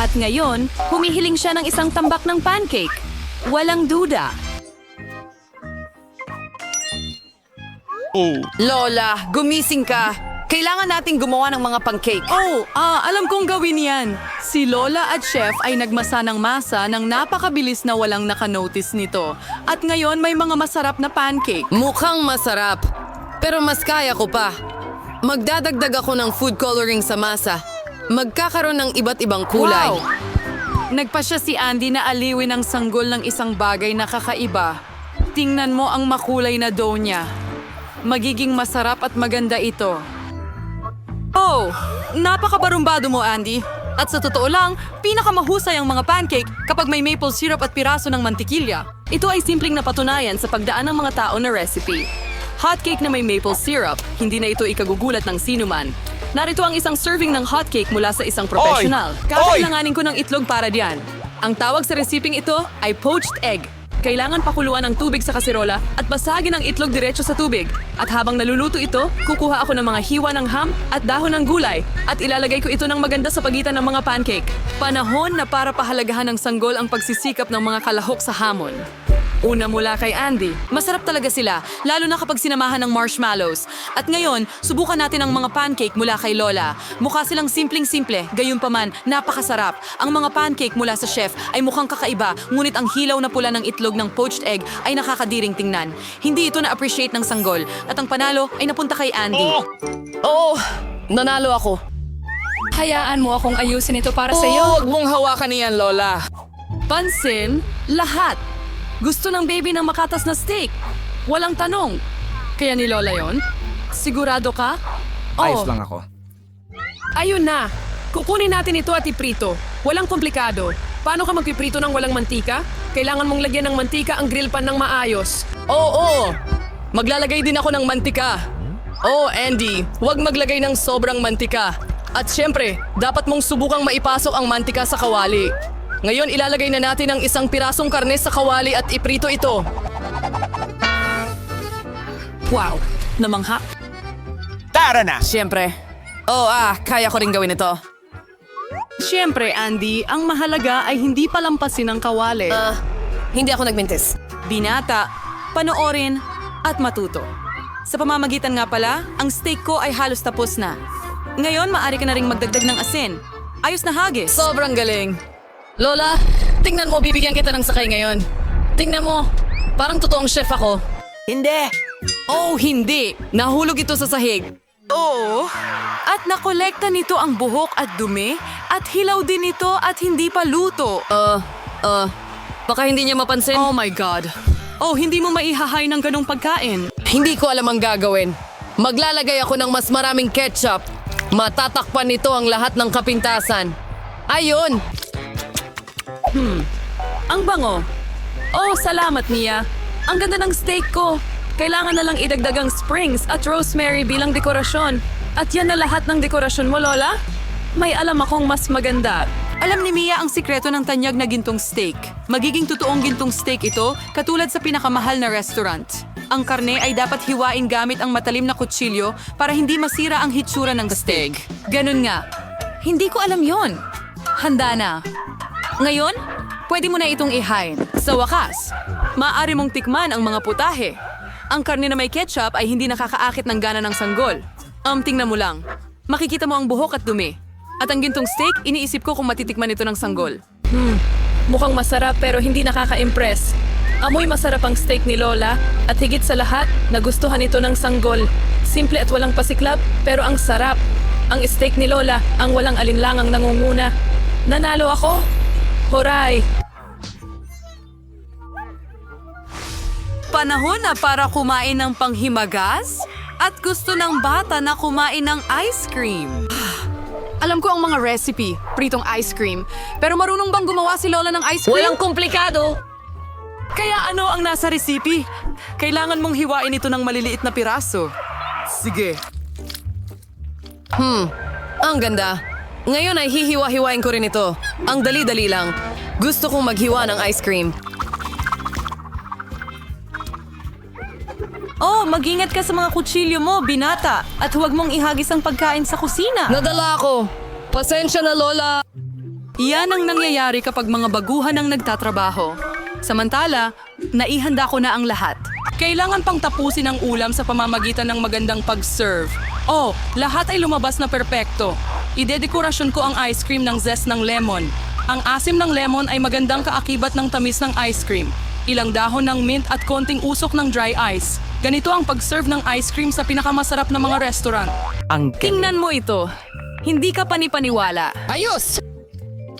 At ngayon, humihiling siya ng isang tambak ng pancake. Walang duda. Lola, gumising ka. Kailangan nating gumawa ng mga pancake. Alam kong gawin yan. Si Lola at Chef ay nagmasa ng masa ng napakabilis na walang nakanotice nito. At ngayon may mga masarap na pancake. Mukhang masarap. Pero mas kaya ko pa. Magdadagdag ako ng food coloring sa masa. Magkakaroon ng iba't ibang kulay. Wow! Nagpasya si Andy na aliwin ang sanggol ng isang bagay na kakaiba. Tingnan mo ang makulay na dough niya. Magiging masarap at maganda ito. Oh, napakabarumbado mo, Andy. At sa totoo lang, pinakamahusay ang mga pancake kapag may maple syrup at piraso ng mantikilya. Ito ay simpleng napatunayan sa pagdaan ng mga tao na recipe. Hotcake na may maple syrup, hindi na ito ikagugulat ng sinuman. Narito ang isang serving ng hotcake mula sa isang professional. Kakailanganin ko ng itlog para diyan. Ang tawag sa resiping ito ay poached egg. Kailangan pakuluan ang tubig sa kaserola at basagin ang itlog diretso sa tubig. At habang naluluto ito, kukuha ako ng mga hiwa ng ham at dahon ng gulay at ilalagay ko ito ng maganda sa pagitan ng mga pancake. Panahon na para pahalagahan ng sanggol ang pagsisikap ng mga kalahok sa hamon. Una mula kay Andy, masarap talaga sila, lalo na kapag sinamahan ng marshmallows. At ngayon, subukan natin ang mga pancake mula kay Lola. Mukha silang simpleng-simple, gayunpaman, napakasarap. Ang mga pancake mula sa chef ay mukhang kakaiba, ngunit ang hilaw na pula ng itlog ng poached egg ay nakakadiring tingnan. Hindi ito na-appreciate ng sanggol, at ang panalo ay napunta kay Andy. Nanalo ako. Hayaan mo akong ayusin ito para sa iyo. Huwag mong hawakan niyan, Lola. Pansin, lahat. Gusto ng baby ng makatas na steak. Walang tanong. Kaya ni Lola yon? Sigurado ka? Ayos lang ako. Ayun na. Kukunin natin ito at iprito. Walang komplikado. Paano ka magpiprito ng walang mantika? Kailangan mong lagyan ng mantika ang grill pan ng maayos. Oo! Maglalagay din ako ng mantika. Andy, huwag maglagay ng sobrang mantika. At syempre, dapat mong subukang maipasok ang mantika sa kawali. Ngayon, ilalagay na natin ang isang pirasong karne sa kawali at iprito ito. Wow, namangha. Tara na! Syempre. Kaya ko rin gawin ito. Siyempre, Andy, ang mahalaga ay hindi palampasin ang kawali. Hindi ako nagmintis. Binata, panoorin, at matuto. Sa pamamagitan nga pala, ang steak ko ay halos tapos na. Ngayon, maaari ka na ring magdagdag ng asin. Ayos na hagis. Sobrang galing. Lola, tingnan mo, bibigyan kita ng sakay ngayon. Tingnan mo, parang totoong chef ako. Hindi! Hindi. Nahulog ito sa sahig. At nakolekta nito ang buhok at dumi, at hilaw din ito at hindi pa luto. Baka hindi niya mapansin. Oh my God. Hindi mo maihahay ng ganong pagkain. Hindi ko alam ang gagawin. Maglalagay ako ng mas maraming ketchup. Matatakpan nito ang lahat ng kapintasan. Ayun! Ang bango. Salamat, Mia. Ang ganda ng steak ko. Kailangan na lang idagdag ang springs at rosemary bilang dekorasyon. At yan na lahat ng dekorasyon mo, Lola? May alam akong mas maganda. Alam ni Mia ang sikreto ng tanyag na gintong steak. Magiging totoong gintong steak ito, katulad sa pinakamahal na restaurant. Ang karne ay dapat hiwain gamit ang matalim na kutsilyo para hindi masira ang hitsura ng steak. Ganun nga. Hindi ko alam yon. Handa na. Ngayon, pwede mo na itong ihain. Sa wakas, maaari mong tikman ang mga putahe. Ang karne na may ketchup ay hindi nakakaakit ng gana ng sanggol. Tingnan mo lang. Makikita mo ang buhok at dumi. At ang gintong steak, iniisip ko kung matitikman ito ng sanggol. Mukhang masarap pero hindi nakaka-impress. Amoy masarap ang steak ni Lola at higit sa lahat, nagustuhan ito ng sanggol. Simple at walang pasiklab pero ang sarap. Ang steak ni Lola ang walang alinlangang nangunguna. Nanalo ako! Huray! Panahon na para kumain ng panghimagas? At gusto ng bata na kumain ng ice cream. Alam ko ang mga recipe, pritong ice cream. Pero marunong bang gumawa si Lola ng ice cream? Walang komplikado. Kaya ano ang nasa recipe? Kailangan mong hiwain ito ng maliliit na piraso. Sige. Ang ganda. Ngayon ay hihiwa-hiwain ko rin ito. Ang dali-dali lang. Gusto kong maghiwa ng ice cream. Mag-ingat ka sa mga kutsilyo mo, binata. At huwag mong ihagis ang pagkain sa kusina. Nadala ako. Pasensya na, Lola. Iyan ang nangyayari kapag mga baguhan ang nagtatrabaho. Samantala, naihanda ko na ang lahat. Kailangan pang tapusin ang ulam sa pamamagitan ng magandang pag-serve. Oh, lahat ay lumabas na perpekto. Idedekorasyon ko ang ice cream ng zest ng lemon. Ang asim ng lemon ay magandang kaakibat ng tamis ng ice cream. Ilang dahon ng mint at konting usok ng dry ice. Ganito ang pag-serve ng ice cream sa pinakamasarap na mga restaurant. Ang Tingnan mo ito. Hindi ka panipaniwala. Ayos!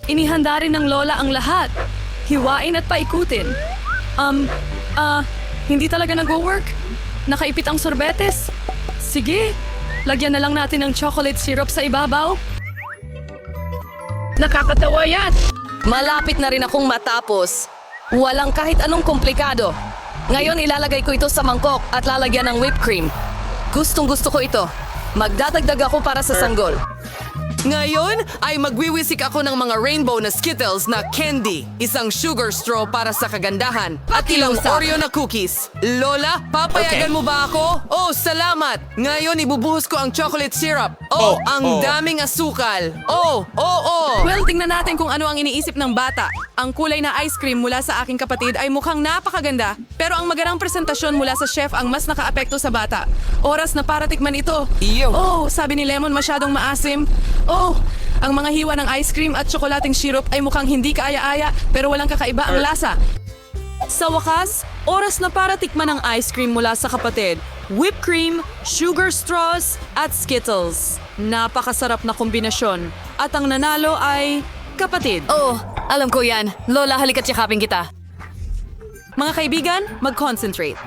Inihanda rin ng lola ang lahat. Hiwain at paikutin. Hindi talaga nagwo-work? Nakaipit ang sorbetes? Sige, lagyan na lang natin ng chocolate syrup sa ibabaw. Nakakatawa yan! Malapit na rin akong matapos. Walang kahit anong komplikado. Ngayon ilalagay ko ito sa mangkok at lalagyan ng whipped cream. Gustong gusto ko ito. Magdadagdag ako para sa sanggol. Ngayon ay magwiwisik ako ng mga rainbow na Skittles na candy, isang sugar straw para sa kagandahan, at ilang Oreo na cookies. Lola, papayagan mo ba ako? Oh, salamat! Ngayon ibubuhos ko ang chocolate syrup. Oh, ang daming asukal. Oh. Well, tingnan natin kung ano ang iniisip ng bata. Ang kulay na ice cream mula sa aking kapatid ay mukhang napakaganda, pero ang magandang presentasyon mula sa chef ang mas nakaapekto sa bata. Oras na para tikman ito. Iyo. Oh, sabi ni Lemon masyadong maasim. Oh, ang mga hiwa ng ice cream at tsokolating syrup ay mukhang hindi kaaya-aya pero walang kakaiba ang lasa. Sa wakas, oras na para tikman ang ice cream mula sa kapatid. Whipped cream, sugar straws, at Skittles. Napakasarap na kombinasyon. At ang nanalo ay kapatid. Oh, alam ko yan. Lola, halika't yakapin kita. Mga kaibigan, mag-concentrate.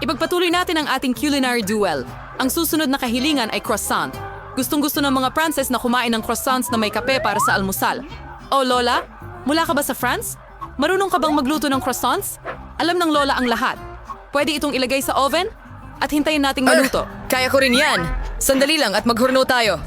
Ipagpatuloy natin ang ating culinary duel. Ang susunod na kahilingan ay croissant. Gustong-gusto ng mga Frances na kumain ng croissants na may kape para sa almusal. Oh, Lola, mula ka ba sa France? Marunong ka bang magluto ng croissants? Alam ng Lola ang lahat. Pwede itong ilagay sa oven at hintayin nating maluto. Kaya ko rin yan. Sandali lang at maghurno tayo.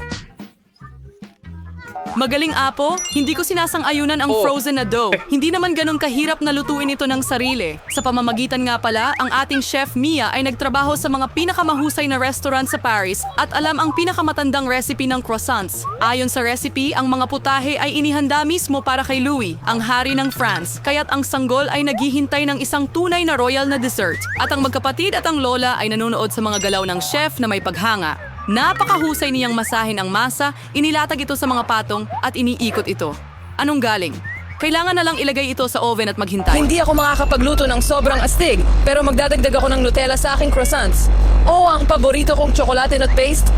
Magaling Apo, hindi ko sinasang-ayunan ang frozen na dough. Hindi naman ganun kahirap na lutuin ito ng sarili. Sa pamamagitan nga pala, ang ating chef Mia ay nagtrabaho sa mga pinakamahusay na restaurant sa Paris at alam ang pinakamatandang recipe ng croissants. Ayon sa recipe, ang mga putahe ay inihanda mismo para kay Louis, ang hari ng France. Kaya't ang sanggol ay naghihintay ng isang tunay na royal na dessert. At ang magkapatid at ang lola ay nanonood sa mga galaw ng chef na may paghanga. Napakahusay niyang masahin ang masa, inilatag ito sa mga patong at iniikot ito. Anong galing? Kailangan na lang ilagay ito sa oven at maghintay. Hindi ako makakapagluto ng sobrang astig, pero magdadagdag ako ng Nutella sa aking croissants. Oh, ang paborito kong tsokolate nut paste.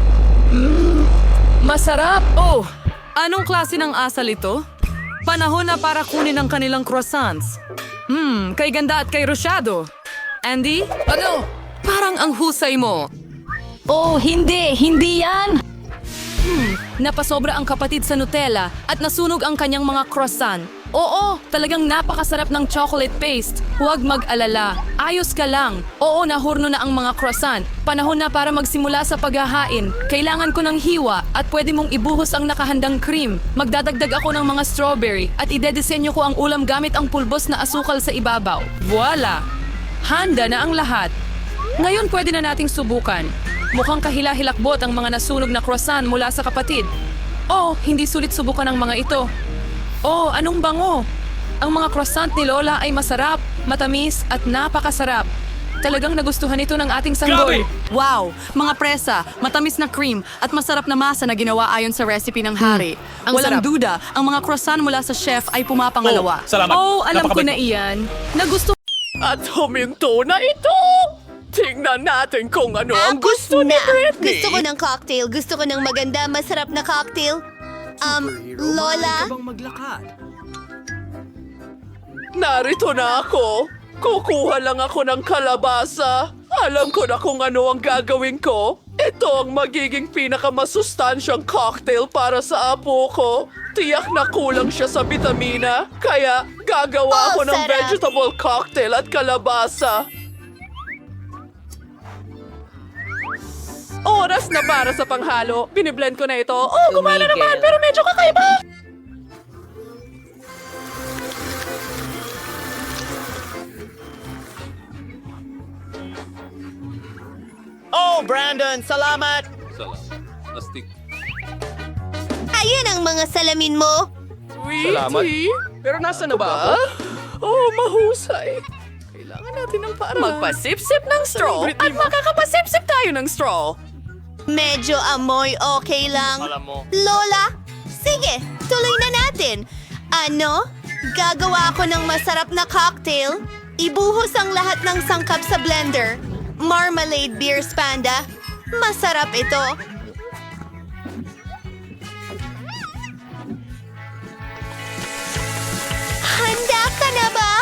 Masarap! Oh, anong klase ng asal ito? Panahon na para kunin ang kanilang croissants. Kay ganda at kay Rosyado. Andy? Ano? Parang ang husay mo. Oh, hindi yan! Napasobra ang kapatid sa Nutella at nasunog ang kanyang mga croissant. Oo, talagang napakasarap ng chocolate paste. Huwag mag-alala. Ayos ka lang. Oo, nahurno na ang mga croissant. Panahon na para magsimula sa paghahain. Kailangan ko ng hiwa at pwede mong ibuhos ang nakahandang cream. Magdadagdag ako ng mga strawberry at idedesenyo ko ang ulam gamit ang pulbos na asukal sa ibabaw. Voila! Handa na ang lahat. Ngayon pwede na nating subukan. Mukhang kahila-hilakbot ang mga nasunog na croissant mula sa kapatid. Oh, hindi sulit subukan ang mga ito. Oh, anong bango? Ang mga croissant ni Lola ay masarap, matamis at napakasarap. Talagang nagustuhan ito ng ating sanggol. Wow! Mga presa, matamis na cream at masarap na masa na ginawa ayon sa recipe ng hari. Ang Walang sarap. duda, ang mga croissant mula sa chef ay pumapangalawa. salamat. Oh, alam ko na Napakabait iyan. Nagusto At huminto na ito! Tingnan natin kung ano ang gusto ni Britney. Gusto ko ng cocktail. Gusto ko ng maganda, masarap na cocktail. Lola? Narito na ako. Kukuha lang ako ng kalabasa. Alam ko na kung ano ang gagawin ko. Ito ang magiging pinakamasustansyang cocktail para sa apo ko. Tiyak na kulang siya sa bitamina. Kaya gagawa ako ng sarap. vegetable cocktail at kalabasa. Oras na para sa panghalo. Biniblend ko na ito. Oh, gumana naman pero medyo kakaiba. Oh, Brandon, salamat! Ayun ang mga salamin mo. Salamat. Pero nasa na ba ako? Oh, mahusay. Kailangan natin ng paraan. Magpasip-sip ng straw at makakapasip-sip tayo ng straw. Medyo amoy okay lang. Lola, sige, tuloy na natin. Ano? Gagawa ako ng masarap na cocktail. Ibuhos ang lahat ng sangkap sa blender. Marmalade beer panda. Masarap ito. Handa ka na ba?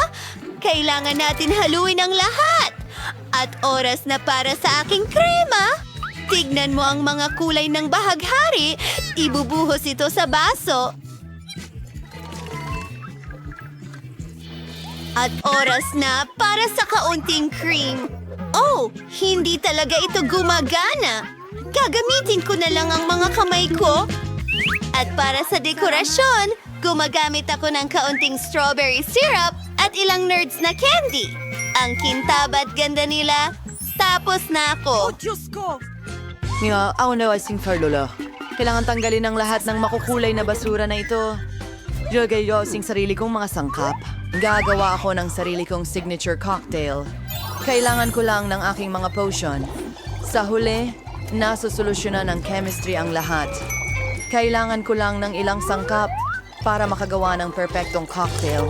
Kailangan natin haluin ang lahat. At oras na para sa aking krema. Tignan mo ang mga kulay ng bahaghari. Ibubuhos ito sa baso. At oras na para sa kaunting cream. Oh, hindi talaga ito gumagana. Gagamitin ko na lang ang mga kamay ko. At para sa dekorasyon, gumagamit ako ng kaunting strawberry syrup at ilang nerds na candy. Ang kintab at ganda nila. Tapos na ako. Nga, ako na asing Lola. Kailangan tanggalin ang lahat ng makukulay na basura na ito. Lagay ko asing sarili kong mga sangkap. Gagawa ako ng sarili kong signature cocktail. Kailangan ko lang ng aking mga potion. Sa huli, nasusolusyonan ng chemistry ang lahat. Kailangan ko lang ng ilang sangkap para makagawa ng perpektong cocktail.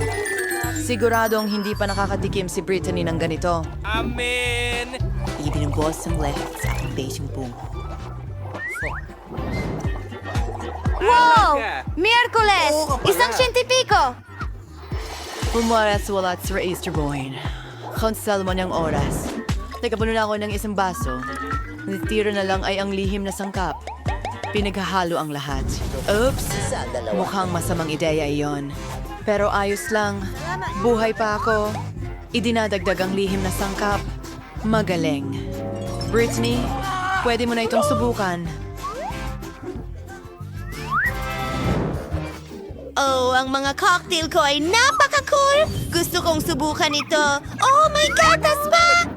Siguradong hindi pa nakakatikim si Brittany ng ganito. Amen! Ibig ng boss ang lahat sa aking basing bungo. Wow! Miyerkules! Isang siyentipiko! Pumaras wala sa Easter Boy. Konsel mo niyang oras. Nagkapuno na ako ng isang baso. Natitira na lang ay ang lihim na sangkap. Pinaghahalo ang lahat. Oops! Mukhang masamang ideya iyon. Pero ayos lang. Buhay pa ako. Idinadagdag ang lihim na sangkap. Magaling. Brittany, pwede mo na itong subukan. Oh, ang mga cocktail ko ay napaka-cool! Gusto kong subukan ito. Oh, may gatas pa!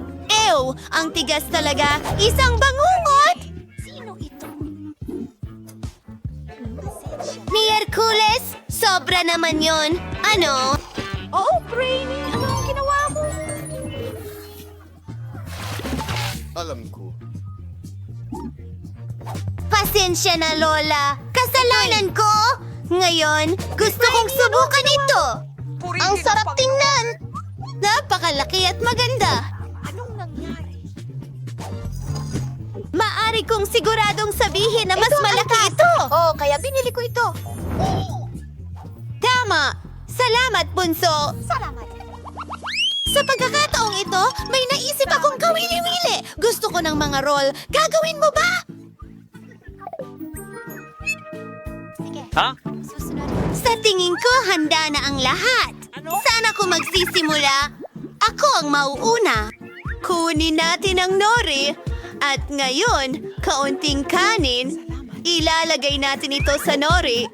Ew! Ang tigas talaga! Isang bangungot! Sino ito? Miyerkules! Sobra naman yon. Ano? Oh, Brainy! Ano ang ginawa mo? Pasensya na, Lola. Kasalanan ko! Ngayon, gusto kong subukan ito. Ang sarap tingnan. Napakalaki at maganda. Anong nangyari? Maari kong siguradong sabihin na mas malaki ito. Oh, kaya binili ko ito. Tama. Salamat, Bunso. Salamat. Sa pagkakataong ito, may naisip akong kawili-wili. Gusto ko ng mga roll. Gagawin mo ba? Ha? Sa tingin ko, handa na ang lahat. Saan ako magsisimula? Ako ang mauuna. Kunin natin ang nori. At ngayon, kaunting kanin. Ilalagay natin ito sa nori.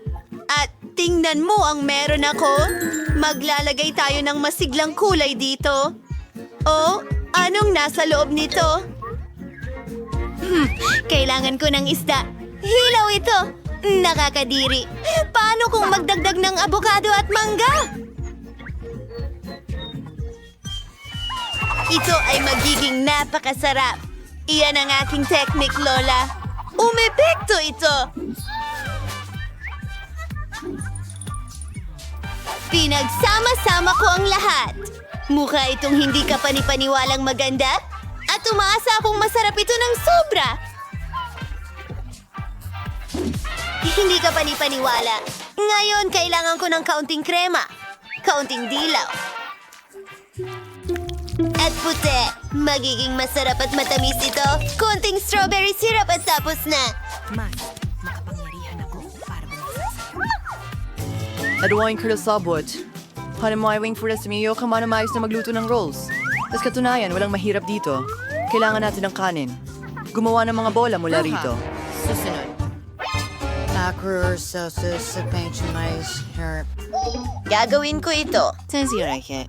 At tingnan mo ang meron ako. Maglalagay tayo ng masiglang kulay dito. Oh, anong nasa loob nito? Kailangan ko ng isda. Hilaw ito. Nakakadiri. Paano kung magdagdag ng abogado at mangga? Ito ay magiging napakasarap. Iyan ang aking technique, Lola. Umepekto ito. Pinagsama-sama ko ang lahat. Mukha itong hindi ka panipaniwalang maganda. At umaasa akong masarap ito ng sobra. Hindi ka panipaniwala. Ngayon, kailangan ko ng kaunting krema. Kaunting dilaw. At puti. Magiging masarap at matamis ito. Konting strawberry syrup at tapos na. Adwain ko na sabot. Hanamaiwing for sa miyo, kamanamayos na magluto ng rolls. Tapos katunayan, walang mahirap dito. Kailangan natin ng kanin. Gumawa ng mga bola mula rito. Susunod. Macros, sauces, panchinais, herb. Gagawin ko ito. Sensirake.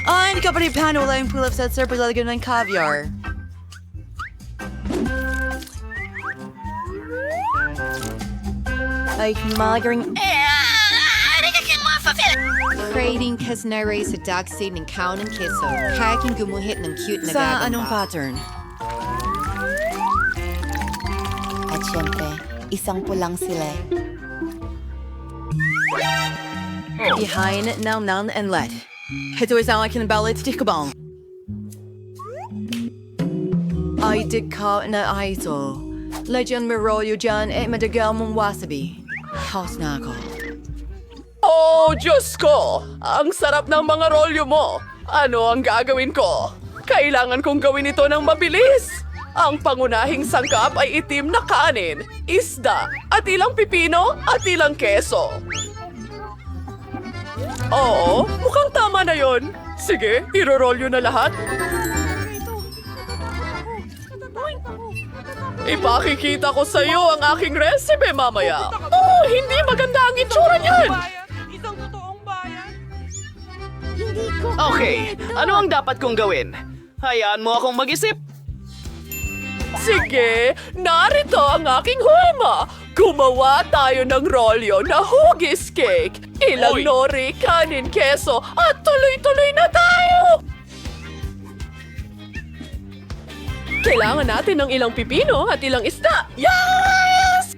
Ah, hindi ka pa rin paano wala yung pull-ups at sir paglalagyan ng caviar. ay magaling Creating kasnare sa dagsi ng kaun ng keso. Kaking gumuhit ng cute na sa gagamba. anong pattern. At syempre, isang pulang sila. Behind now nan and let. Ito isang aking balit di kabang. Ay di ka na ito. Legend merolyo dyan madagal mong wasabi. House na ako. Oh, Diyos ko! Ang sarap ng mga rolyo mo! Ano ang gagawin ko? Kailangan kong gawin ito ng mabilis! Ang pangunahing sangkap ay itim na kanin, isda, at ilang pipino at ilang keso. Oo, mukhang tama na yon. Sige, irorolyo na lahat. Ipakikita ko sa iyo ang aking recipe mamaya. Oh, hindi maganda ang itsura niyan! Isang totoong bayan. Okay, ano ang dapat kong gawin? Hayaan mo akong mag-isip. Sige, narito ang aking huema. Gumawa tayo ng rolyo na hugis cake. Ilang Oy! nori, kanin, keso, at tuloy-tuloy na tayo! Kailangan natin ng ilang pipino at ilang isda. Yes!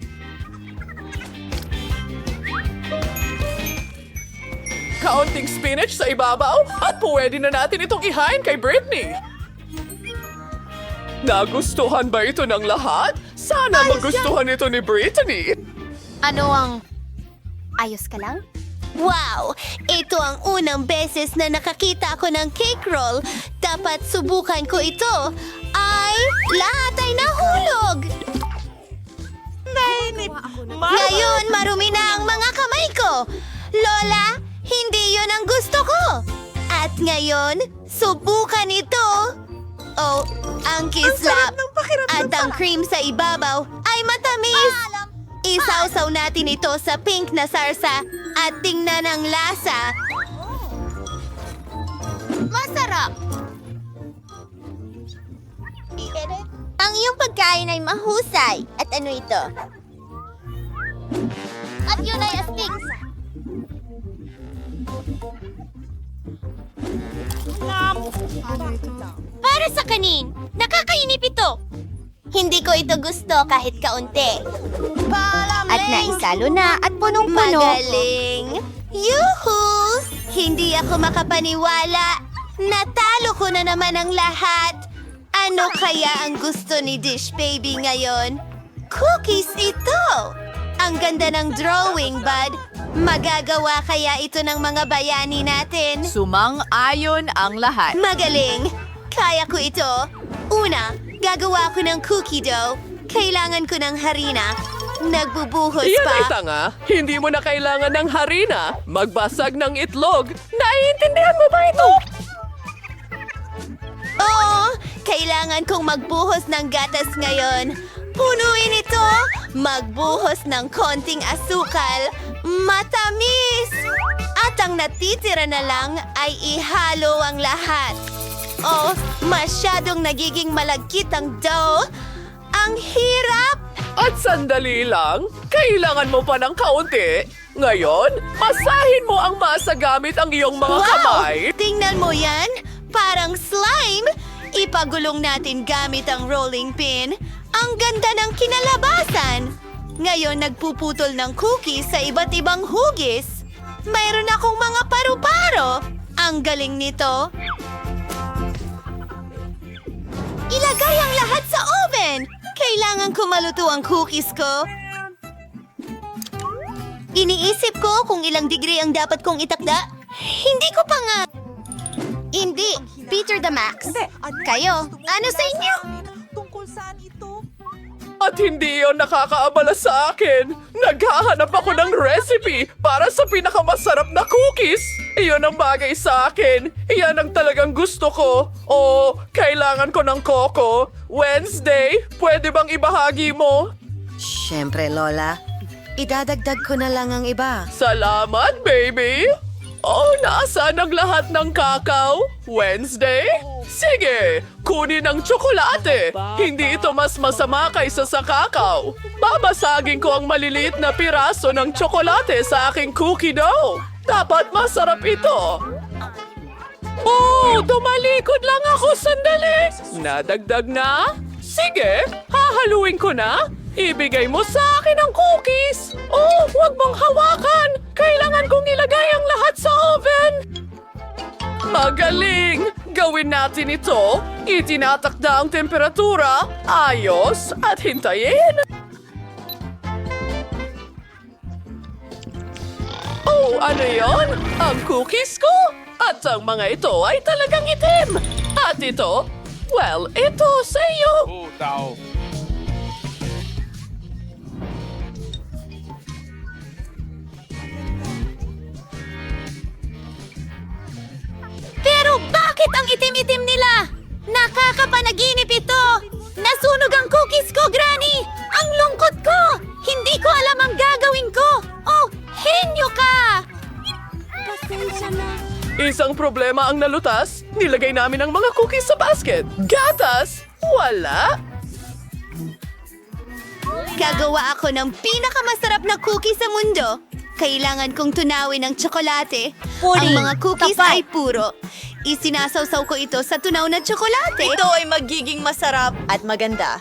Kaunting spinach sa ibabaw at pwede na natin itong ihain kay Britney. Nagustuhan ba ito ng lahat? Sana magustuhan ito ni Britney. Ano ang... Ayos ka lang? Wow! Ito ang unang beses na nakakita ako ng cake roll. Dapat subukan ko ito. Ay, lahat ay nahulog! Ngayon, marumi na ang mga kamay ko. Lola, hindi yon ang gusto ko. At ngayon, subukan ito. Oh, ang kislap at ang cream sa ibabaw ay matamis. Isawsaw natin ito sa pink na sarsa at tingnan ang lasa. Masarap! Ang iyong pagkain ay mahusay. At ano ito? At yun ay astig. Para sa kanin, nakakainip ito. Hindi ko ito gusto kahit kaunti. At naisalo na at punong-puno. Magaling! Yuhu! Hindi ako makapaniwala. Natalo ko na naman ang lahat. Ano kaya ang gusto ni Dish Baby ngayon? Cookies ito! Ang ganda ng drawing, bud. Magagawa kaya ito ng mga bayani natin? Sumang-ayon ang lahat. Magaling! Kaya ko ito. Una, gagawa ko ng cookie dough. Kailangan ko ng harina. Nagbubuhos Yan ay pa. tanga. Hindi mo na kailangan ng harina. Magbasag ng itlog. Naiintindihan mo ba ito? Oo, kailangan kong magbuhos ng gatas ngayon. Punuin ito. Magbuhos ng konting asukal. Matamis! At ang natitira na lang ay ihalo ang lahat. Oh, masyadong nagiging malagkit ang dough. Ang hirap! At sandali lang, kailangan mo pa ng kaunti. Ngayon, masahin mo ang masa gamit ang iyong mga kamay. Tingnan mo yan! Parang slime! Ipagulong natin gamit ang rolling pin. Ang ganda ng kinalabasan! Ngayon, nagpuputol ng cookies sa iba't ibang hugis. Mayroon akong mga paru-paro. Ang galing nito. Ilagay ang lahat sa oven! Kailangan ko maluto ang cookies ko. Iniisip ko kung ilang degree ang dapat kong itakda. Hindi ko pa nga... Hindi. Peter the Max. Kayo, ano sa inyo? At hindi yon nakakaabala sa akin. Naghahanap ako ng recipe para sa pinakamasarap na cookies. Iyon ang bagay sa akin. Iyan ang talagang gusto ko. Oh, kailangan ko ng coco. Wednesday, pwede bang ibahagi mo? Siyempre, Lola. Idadagdag ko na lang ang iba. Salamat, baby! Oh, nasaan ang lahat ng kakao? Wednesday? Sige, kunin ang tsokolate. Hindi ito mas masama kaysa sa kakao. Babasagin ko ang maliliit na piraso ng tsokolate sa aking cookie dough. Dapat masarap ito. Oh, tumalikod lang ako sandali. Nadagdag na? Sige, hahaluin ko na. Ibigay mo sa akin ang cookies. Oh, huwag mong hawakan. Kailangan kong ilagay ang lahat sa oven. Magaling! Gawin natin ito. Itinatakda ang temperatura. Ayos at hintayin. Oh, ano yon? Ang cookies ko? At ang mga ito ay talagang itim. At ito? Well, ito sa iyo. Pero bakit ang itim-itim nila? Nakakapanaginip ito! Nasunog ang cookies ko, Granny! Ang lungkot ko! Hindi ko alam ang gagawin ko! Oh, henyo ka! Pasensya na. Isang problema ang nalutas. Nilagay namin ang mga cookies sa basket. Gatas? Wala. Gagawa ako ng pinakamasarap na cookie sa mundo. Kailangan kong tunawin ang tsokolate. Ang mga cookies ay puro. Isinasawsaw ko ito sa tunaw na tsokolate. Ito ay magiging masarap at maganda.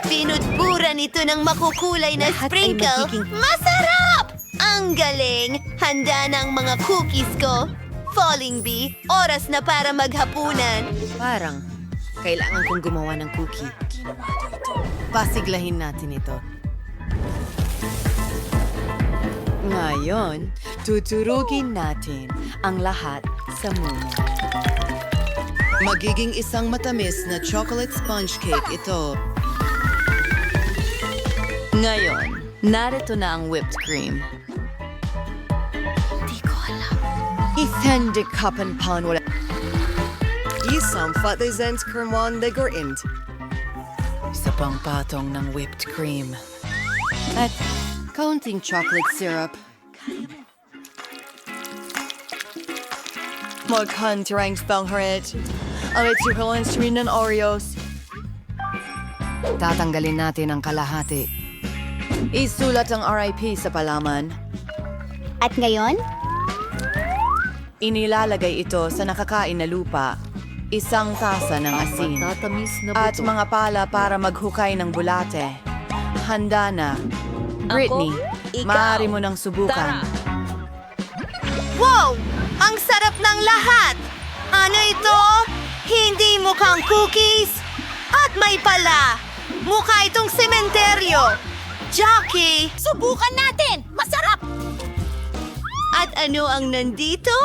Pinudburan ito ng makukulay na sprinkle. Masarap! Ang galing! Handa na ang mga cookies ko. Falling Bee, oras na para maghapunan. Parang kailangan kong gumawa ng cookie. Pasiglahin natin ito. Ngayon, tuturugin natin ang lahat sa muna. Magiging isang matamis na chocolate sponge cake ito. Ngayon, narito na ang whipped cream. Di ko alam. Isang dekapan pan wala. Isang fatizens kermon de gorint. Isa pang patong ng whipped cream. At kaunting chocolate syrup. Maghantirang spangharit. Ang itsipilans rin ng Oreos. Tatanggalin natin ang kalahati. Isulat ang RIP sa palaman. At ngayon? Inilalagay ito sa nakakain na lupa. Isang tasa ng asin. At mga pala para maghukay ng bulate. Handa na. Britney, maaari mo nang subukan. Wow! Ang sarap ng lahat! Ano ito? Hindi mukhang cookies? At may pala! Mukha itong sementeryo! Jackie! Subukan natin! Masarap! At ano ang nandito?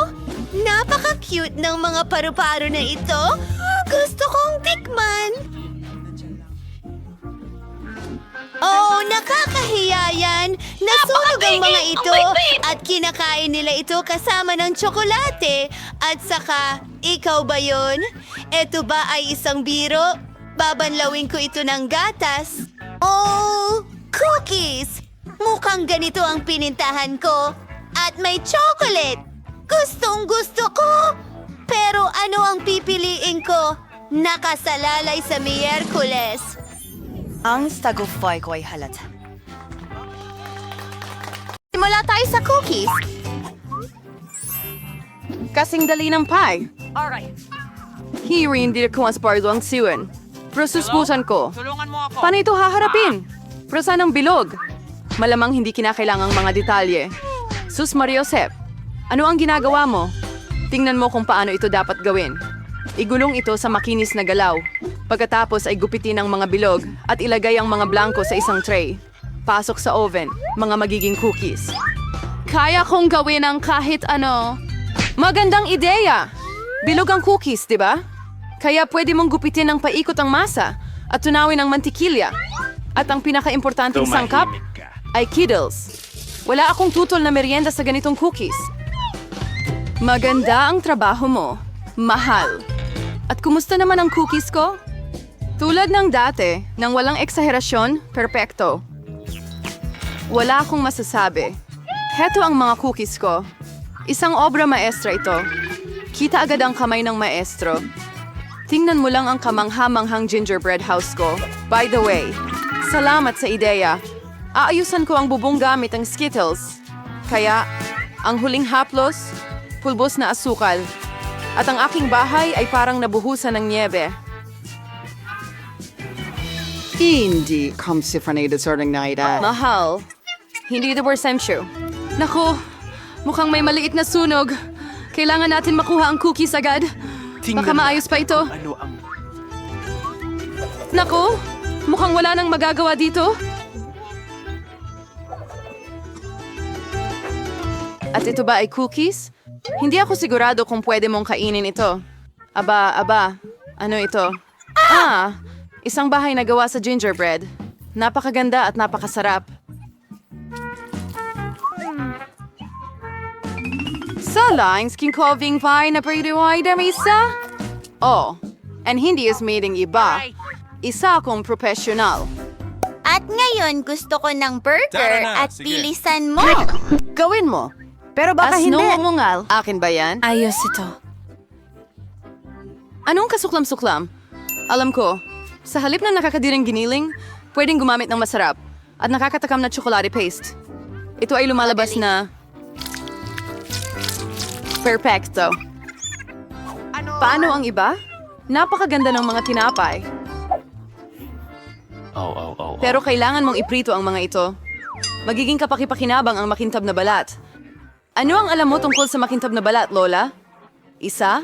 Napaka-cute ng mga paru-paro na ito. Gusto kong tikman! Oh, nakakahiya yan! Nasunog ang mga ito at kinakain nila ito kasama ng tsokolate. At saka, ikaw ba yon? Ito ba ay isang biro? Babanlawin ko ito ng gatas. Oh, cookies! Mukhang ganito ang pinintahan ko. At may chocolate! Gustong gusto ko! Pero ano ang pipiliin ko? Nakasalalay sa Miyerkules. Ang stagofy ko ay halata. Simula tayo sa cookies. Kasing dali ng pie. Hirin hindi ko mas pardo ang siwen. Pero suspusan ko. Tulungan mo ako. Paano ito haharapin? Pero saan ang bilog? Malamang hindi kinakailangang mga detalye. Sus Mariosep, ano ang ginagawa mo? Tingnan mo kung paano ito dapat gawin. Igulong ito sa makinis na galaw. Pagkatapos ay gupitin ang mga bilog at ilagay ang mga blanco sa isang tray. Pasok sa oven, mga magiging cookies. Kaya kong gawin ang kahit ano. Magandang ideya! Bilog ang cookies, di ba? Kaya pwede mong gupitin ng paikot ang masa at tunawin ang mantikilya. At ang pinaka-importanting sangkap ay Kiddles. Wala akong tutol na merienda sa ganitong cookies. Maganda ang trabaho mo. Mahal. At kumusta naman ang cookies ko? Tulad ng dati, nang walang eksaherasyon, perpekto. Wala akong masasabi. Heto ang mga cookies ko. Isang obra maestra ito. Kita agad ang kamay ng maestro. Tingnan mo lang ang kamangha-manghang gingerbread house ko. By the way, salamat sa ideya. Aayusan ko ang bubong gamit ang Skittles. Kaya, ang huling haplos, pulbos na asukal. At ang aking bahay ay parang nabuhusan ng niebe. Hindi kamsifranated sorting na ida. Mahal, hindi ito Borsensyo. Naku, mukhang may maliit na sunog. Kailangan natin makuha ang cookies agad. Baka maayos pa ito. Naku, mukhang wala nang magagawa dito. At ito ba ay cookies? Hindi ako sigurado kung pwede mong kainin ito. Aba, ano ito? Isang bahay na gawa sa gingerbread. Napakaganda at napakasarap. Sa lines, kinkoving pie na pwedeway damisa? Oh, and hindi is meeting iba. Isa akong professional. At ngayon gusto ko ng burger at bilisan mo. Gawin mo. Pero baka hindi. Umungal. Akin ba yan? Ayos ito. Anong kasuklam-suklam? Alam ko, sa halip na nakakadiring giniling, pwedeng gumamit ng masarap at nakakatakam na chocolate paste. Ito ay lumalabas na perfecto. Paano ang iba? Napakaganda ng mga tinapay. Pero kailangan mong iprito ang mga ito. Magiging kapaki-pakinabang ang makintab na balat. Ano ang alam mo tungkol sa makintab na balat, Lola? Isa,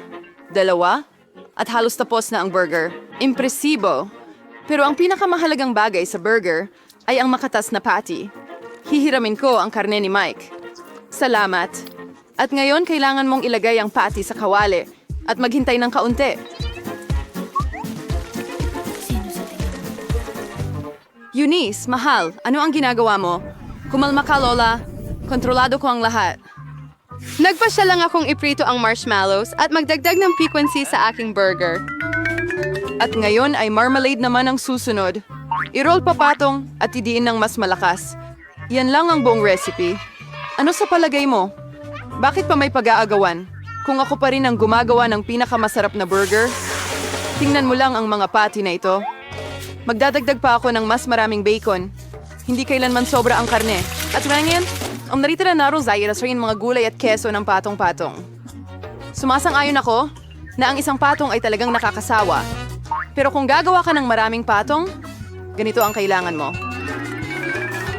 dalawa, at halos tapos na ang burger. Impresibo. Pero ang pinakamahalagang bagay sa burger ay ang makatas na patty. Hihiramin ko ang karne ni Mike. Salamat. At ngayon kailangan mong ilagay ang patty sa kawali at maghintay ng kaunti. Eunice, mahal, ano ang ginagawa mo? Kumalma ka, Lola. Kontrolado ko ang lahat. Nagpasya lang akong iprito ang marshmallows at magdagdag ng piquancy sa aking burger. At ngayon ay marmalade naman ang susunod. I-roll papatong at idiin ng mas malakas. Yan lang ang buong recipe. Ano sa palagay mo? Bakit pa may pag-aagawan? Kung ako pa rin ang gumagawa ng pinakamasarap na burger? Tingnan mo lang ang mga patty na ito. Magdadagdag pa ako ng mas maraming bacon. Hindi kailanman sobra ang karne. At ngayon, ang naritira na rosay rin mga gulay at keso ng patong-patong. Sumasang-ayon ako na ang isang patong ay talagang nakakasawa. Pero kung gagawa ka ng maraming patong, ganito ang kailangan mo.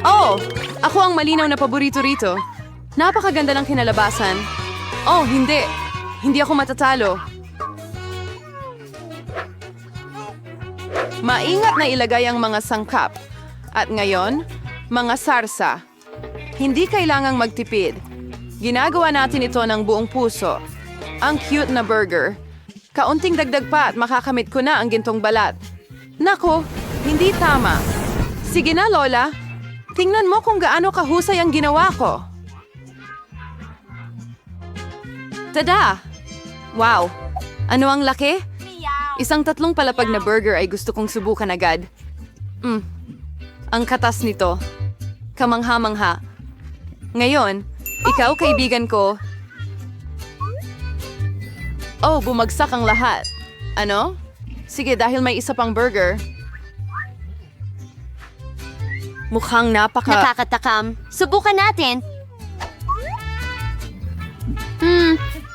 Oh, ako ang malinaw na paborito rito. Napakaganda ng kinalabasan. Oh, hindi. Hindi ako matatalo. Maingat na ilagay ang mga sangkap. At ngayon, mga sarsa. Hindi kailangang magtipid. Ginagawa natin ito ng buong puso. Ang cute na burger. Kaunting dagdag pa at makakamit ko na ang gintong balat. Nako, hindi tama. Sige na, Lola. Tingnan mo kung gaano kahusay ang ginawa ko. Tada! Wow! Ano ang laki? Isang 3 palapag na burger ay gusto kong subukan agad. Ang katas nito. Kamangha-mangha. Ngayon, ikaw kaibigan ko. Oh, bumagsak ang lahat. Ano? Sige, dahil may isa pang burger. Mukhang Nakakatakam. Subukan natin.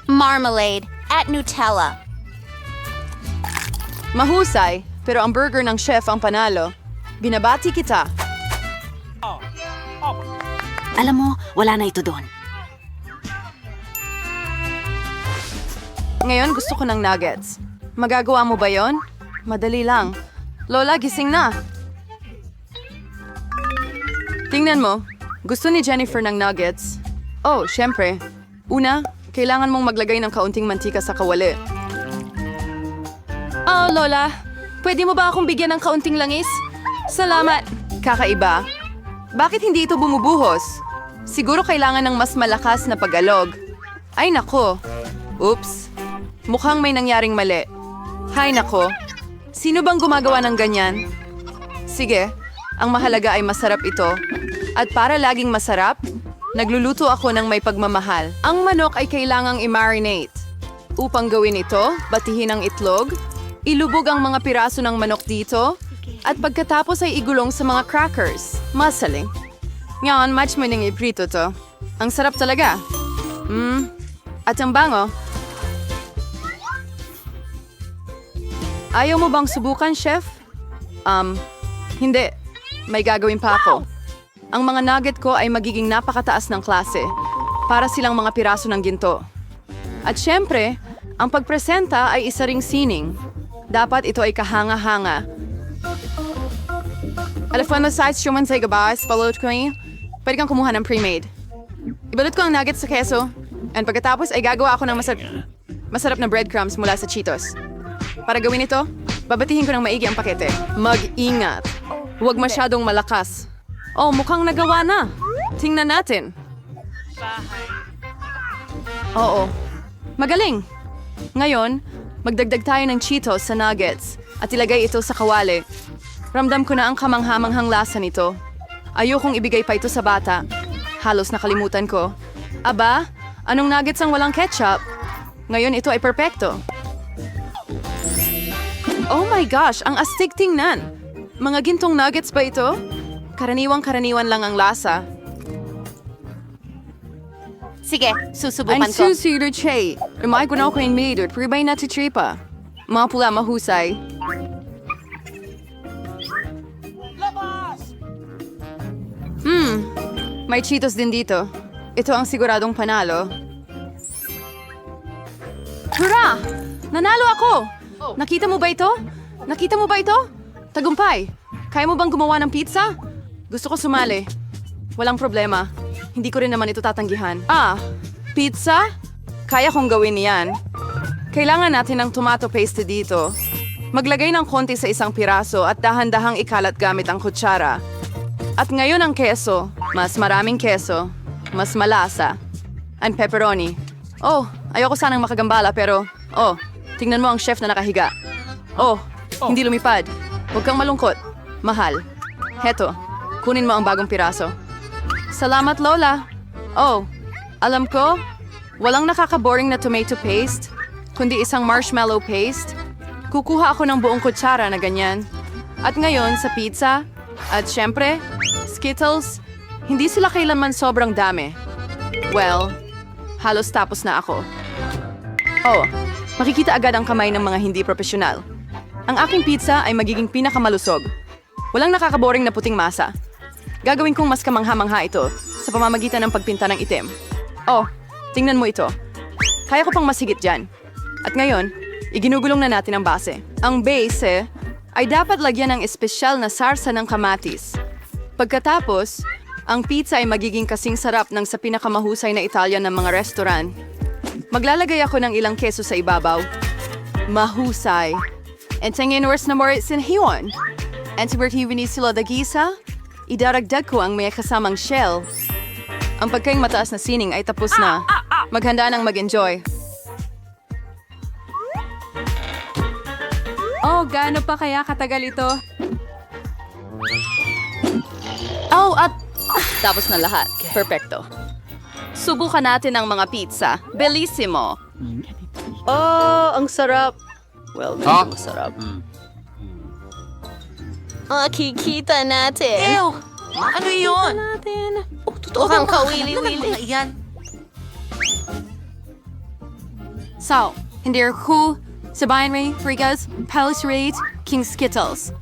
Marmalade at Nutella. Mahusay, pero ang burger ng chef ang panalo. Binabati kita. Alam mo, wala na ito doon. Ngayon gusto ko ng nuggets. Magagawa mo ba yon? Madali lang. Lola, gising na. Tingnan mo. Gusto ni Jennifer ng nuggets. Oh, syempre. Una, kailangan mong maglagay ng kaunting mantika sa kawali. Oh, Lola. Pwede mo ba akong bigyan ng kaunting langis? Salamat. Kakaiba. Bakit hindi ito bumubuhos? Siguro kailangan ng mas malakas na pag-alog. Ay nako. Oops. Mukhang may nangyaring mali. Hay nako. Sino bang gumagawa ng ganyan? Sige, ang mahalaga ay masarap ito. At para laging masarap, Nagluluto ako ng may pagmamahal. Ang manok ay kailangang i-marinate. Upang gawin ito, batihin ang itlog, ilubog ang mga piraso ng manok dito, at pagkatapos ay igulong sa mga crackers. Masaling. Ngayon, match mo nang iprito to. Ang sarap talaga. At ang bango. Ayaw mo bang subukan, chef? Hindi. May gagawin pa ako. Ang mga nugget ko ay magiging napakataas ng klase. Para silang mga piraso ng ginto. At syempre, ang pagpresenta ay isa ring sining. Dapat ito ay kahanga-hanga. Alafan mo sides shuman sa igabas, palot ko niya. Pwede kang kumuha ng pre-made. Ibalot ko ang nuggets sa keso. And pagkatapos ay gagawa ako ng masarap na breadcrumbs mula sa Cheetos. Para gawin ito, babatihin ko ng maigi ang pakete. Mag-ingat. Huwag masyadong malakas. Oh, mukhang nagawa na. Tingnan natin. Oo. Magaling. Ngayon, magdagdag tayo ng Cheetos sa nuggets at ilagay ito sa kawali. Ramdam ko na ang kamanghamanghang lasa nito. Ayokong ibigay pa ito sa bata. Halos nakalimutan ko. Aba, anong nuggets ang walang ketchup? Ngayon ito ay perpekto. Oh my gosh, ang astig tingnan. Mga gintong nuggets ba ito? Karaniwang-karaniwan lang ang lasa. Sige, susubukan Ang ko. susi de che. Rumay ko na ako yung maid at pribay na titripa. Mga pula mahusay. May Cheetos din dito. Ito ang siguradong panalo. Hurra! Nanalo ako! Nakita mo ba ito? Nakita mo ba ito? Tagumpay! Kaya mo bang gumawa ng pizza? Gusto ko sumali. Walang problema. Hindi ko rin naman ito tatanggihan. Pizza? Kaya kong gawin yan. Kailangan natin ng tomato paste dito. Maglagay ng konti sa isang piraso at dahan-dahang ikalat gamit ang kutsara. At ngayon ang keso. Mas maraming keso. Mas malasa. And pepperoni. Oh, ayoko sanang makagambala pero... Oh, tingnan mo ang chef na nakahiga. Oh, hindi lumipad. Huwag kang malungkot. Mahal. Heto, kunin mo ang bagong piraso. Salamat, Lola. Oh, alam ko, walang nakakaboring na tomato paste, kundi isang marshmallow paste. Kukuha ako ng buong kutsara na ganyan. At ngayon sa pizza, at syempre, Skittles, hindi sila kailanman sobrang dami. Well, halos tapos na ako. Oh, makikita agad ang kamay ng mga hindi profesional. Ang aking pizza ay magiging pinakamalusog. Walang nakakaboring na puting masa. Gagawin kong mas kamangha-mangha ito sa pamamagitan ng pagpinta ng itim. Oh, tingnan mo ito. Kaya ko pang masigit dyan. At ngayon, iginugulong na natin ang base. Ang base ay dapat lagyan ng espesyal na sarsa ng kamatis. Pagkatapos, ang pizza ay magiging kasing sarap ng sa pinakamahusay na Italian ng mga restaurant. Maglalagay ako ng ilang keso sa ibabaw. Mahusay. And tingin oras na morit sin hiyon. And si Bertivini sila dagisa, idaragdag ko ang may kasamang shell. Ang pagkaing mataas na sining ay tapos na. Maghanda nang mag-enjoy. Oh, gaano pa kaya katagal ito? Oh, at tapos na lahat. Perfecto. Subukan natin ang mga pizza. Bellissimo. Oh, ang sarap. Well, medyo masarap. Kikita natin. Ew! Ano yun? Mukhang kawili-wili. So, hindi ako sabayan rin, Frigas, Palace Raid, King Skittles.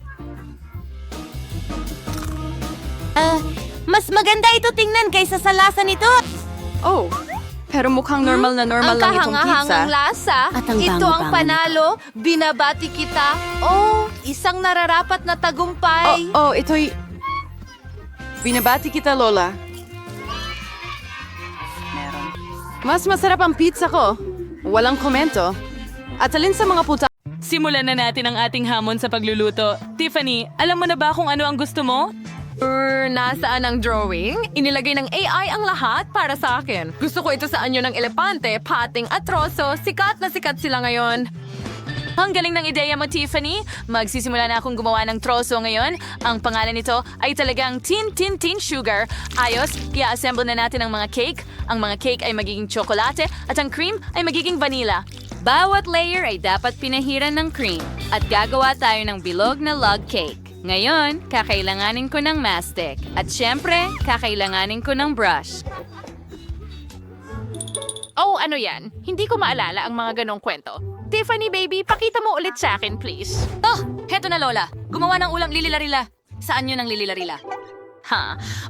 Mas maganda ito tingnan kaysa sa lasa nito. Oh, pero mukhang normal na normal lang itong pizza. Ang lasa. At ang Ito ang bango-bango panalo. Binabati kita. Oh, isang nararapat na tagumpay. Oh, ito'y... Binabati kita, Lola. Mas masarap ang pizza ko. Walang komento. At alin sa mga puta... Simulan na natin ang ating hamon sa pagluluto. Tiffany, alam mo na ba kung ano ang gusto mo? Nasaan ang drawing? Inilagay ng AI ang lahat para sa akin. Gusto ko ito sa anyo ng elepante, pating at troso. Sikat na sikat sila ngayon. Ang galing ng ideya mo, Tiffany. Magsisimula na akong gumawa ng troso ngayon. Ang pangalan nito ay talagang Tin Tin Tin Sugar. Ayos, i-assemble na natin ang mga cake. Ang mga cake ay magiging tsokolate at ang cream ay magiging vanilla. Bawat layer ay dapat pinahiran ng cream at gagawa tayo ng bilog na log cake. Ngayon, kakailanganin ko ng mastic. At syempre, kakailanganin ko ng brush. Oh, ano yan? Hindi ko maalala ang mga ganong kwento. Tiffany, baby, pakita mo ulit sa akin, please. Oh, heto na Lola. Gumawa ng ulam lililarila. Saan yun ang lililarila?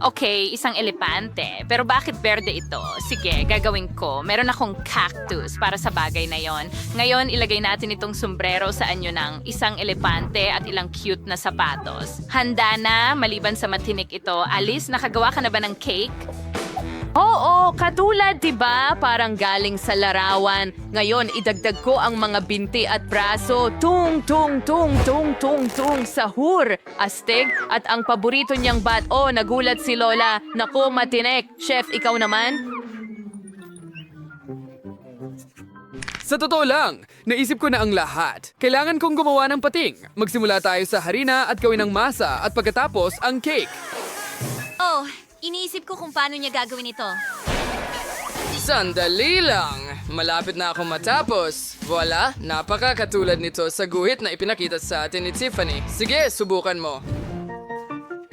Okay, isang elepante. Pero bakit berde ito? Sige, gagawin ko. Meron akong cactus para sa bagay na yon. Ngayon, ilagay natin itong sombrero sa anyo ng isang elepante at ilang cute na sapatos. Handa na, maliban sa matinik ito. Alice, nakagawa ka na ba ng cake? Oo, katulad, diba? Parang galing sa larawan. Ngayon, idagdag ko ang mga binti at braso. Tung, tung, tung, tung, tung, tung, sahur. Astig at ang paborito niyang bat. Oh, nagulat si Lola. Naku, matinik. Chef, ikaw naman? Sa totoo lang, naisip ko na ang lahat. Kailangan kong gumawa ng pating. Magsimula tayo sa harina at gawin ng masa at pagkatapos ang cake. Oh, iniisip ko kung paano niya gagawin ito. Sandali lang. Malapit na akong matapos. Voila, napakakatulad nito sa guhit na ipinakita sa atin ni Tiffany. Sige, subukan mo.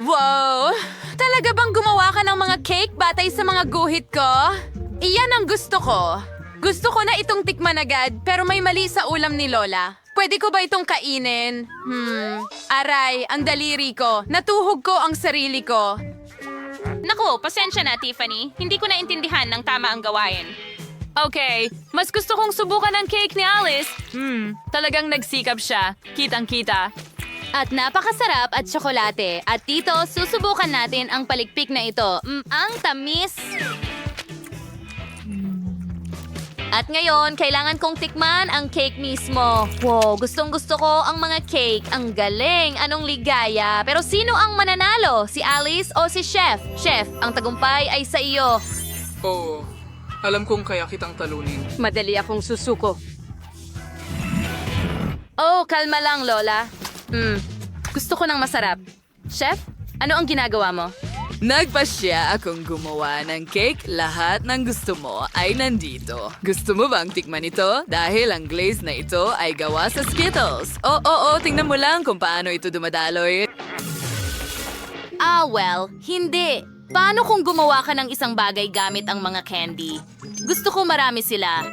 Wow! Talaga bang gumawa ka ng mga cake batay sa mga guhit ko? Iyan ang gusto ko. Gusto ko na itong tikman agad, pero may mali sa ulam ni Lola. Pwede ko ba itong kainin? Aray, ang daliri ko. Natuhog ko ang sarili ko. Naku, pasensya na, Tiffany. Hindi ko naintindihan ng tama ang gawain. Okay, mas gusto kong subukan ang cake ni Alice. Talagang nagsikap siya. Kitang-kita. At napakasarap at tsokolate. At dito, susubukan natin ang palikpik na ito. Ang tamis! At ngayon, kailangan kong tikman ang cake mismo. Wow, gustong-gusto ko ang mga cake. Ang galing, anong ligaya. Pero sino ang mananalo? Si Alice o si Chef? Chef, ang tagumpay ay sa iyo. Oo, alam kong kaya kitang talunin. Madali akong susuko. Oh, kalma lang, Lola. Gusto ko ng masarap. Chef, ano ang ginagawa mo? Nagpasya akong gumawa ng cake. Lahat ng gusto mo ay nandito. Gusto mo bang tikman ito? Dahil ang glaze na ito ay gawa sa Skittles. Oo, tingnan mo lang kung paano ito dumadaloy. Well, hindi. Paano kung gumawa ka ng isang bagay gamit ang mga candy? Gusto ko marami sila.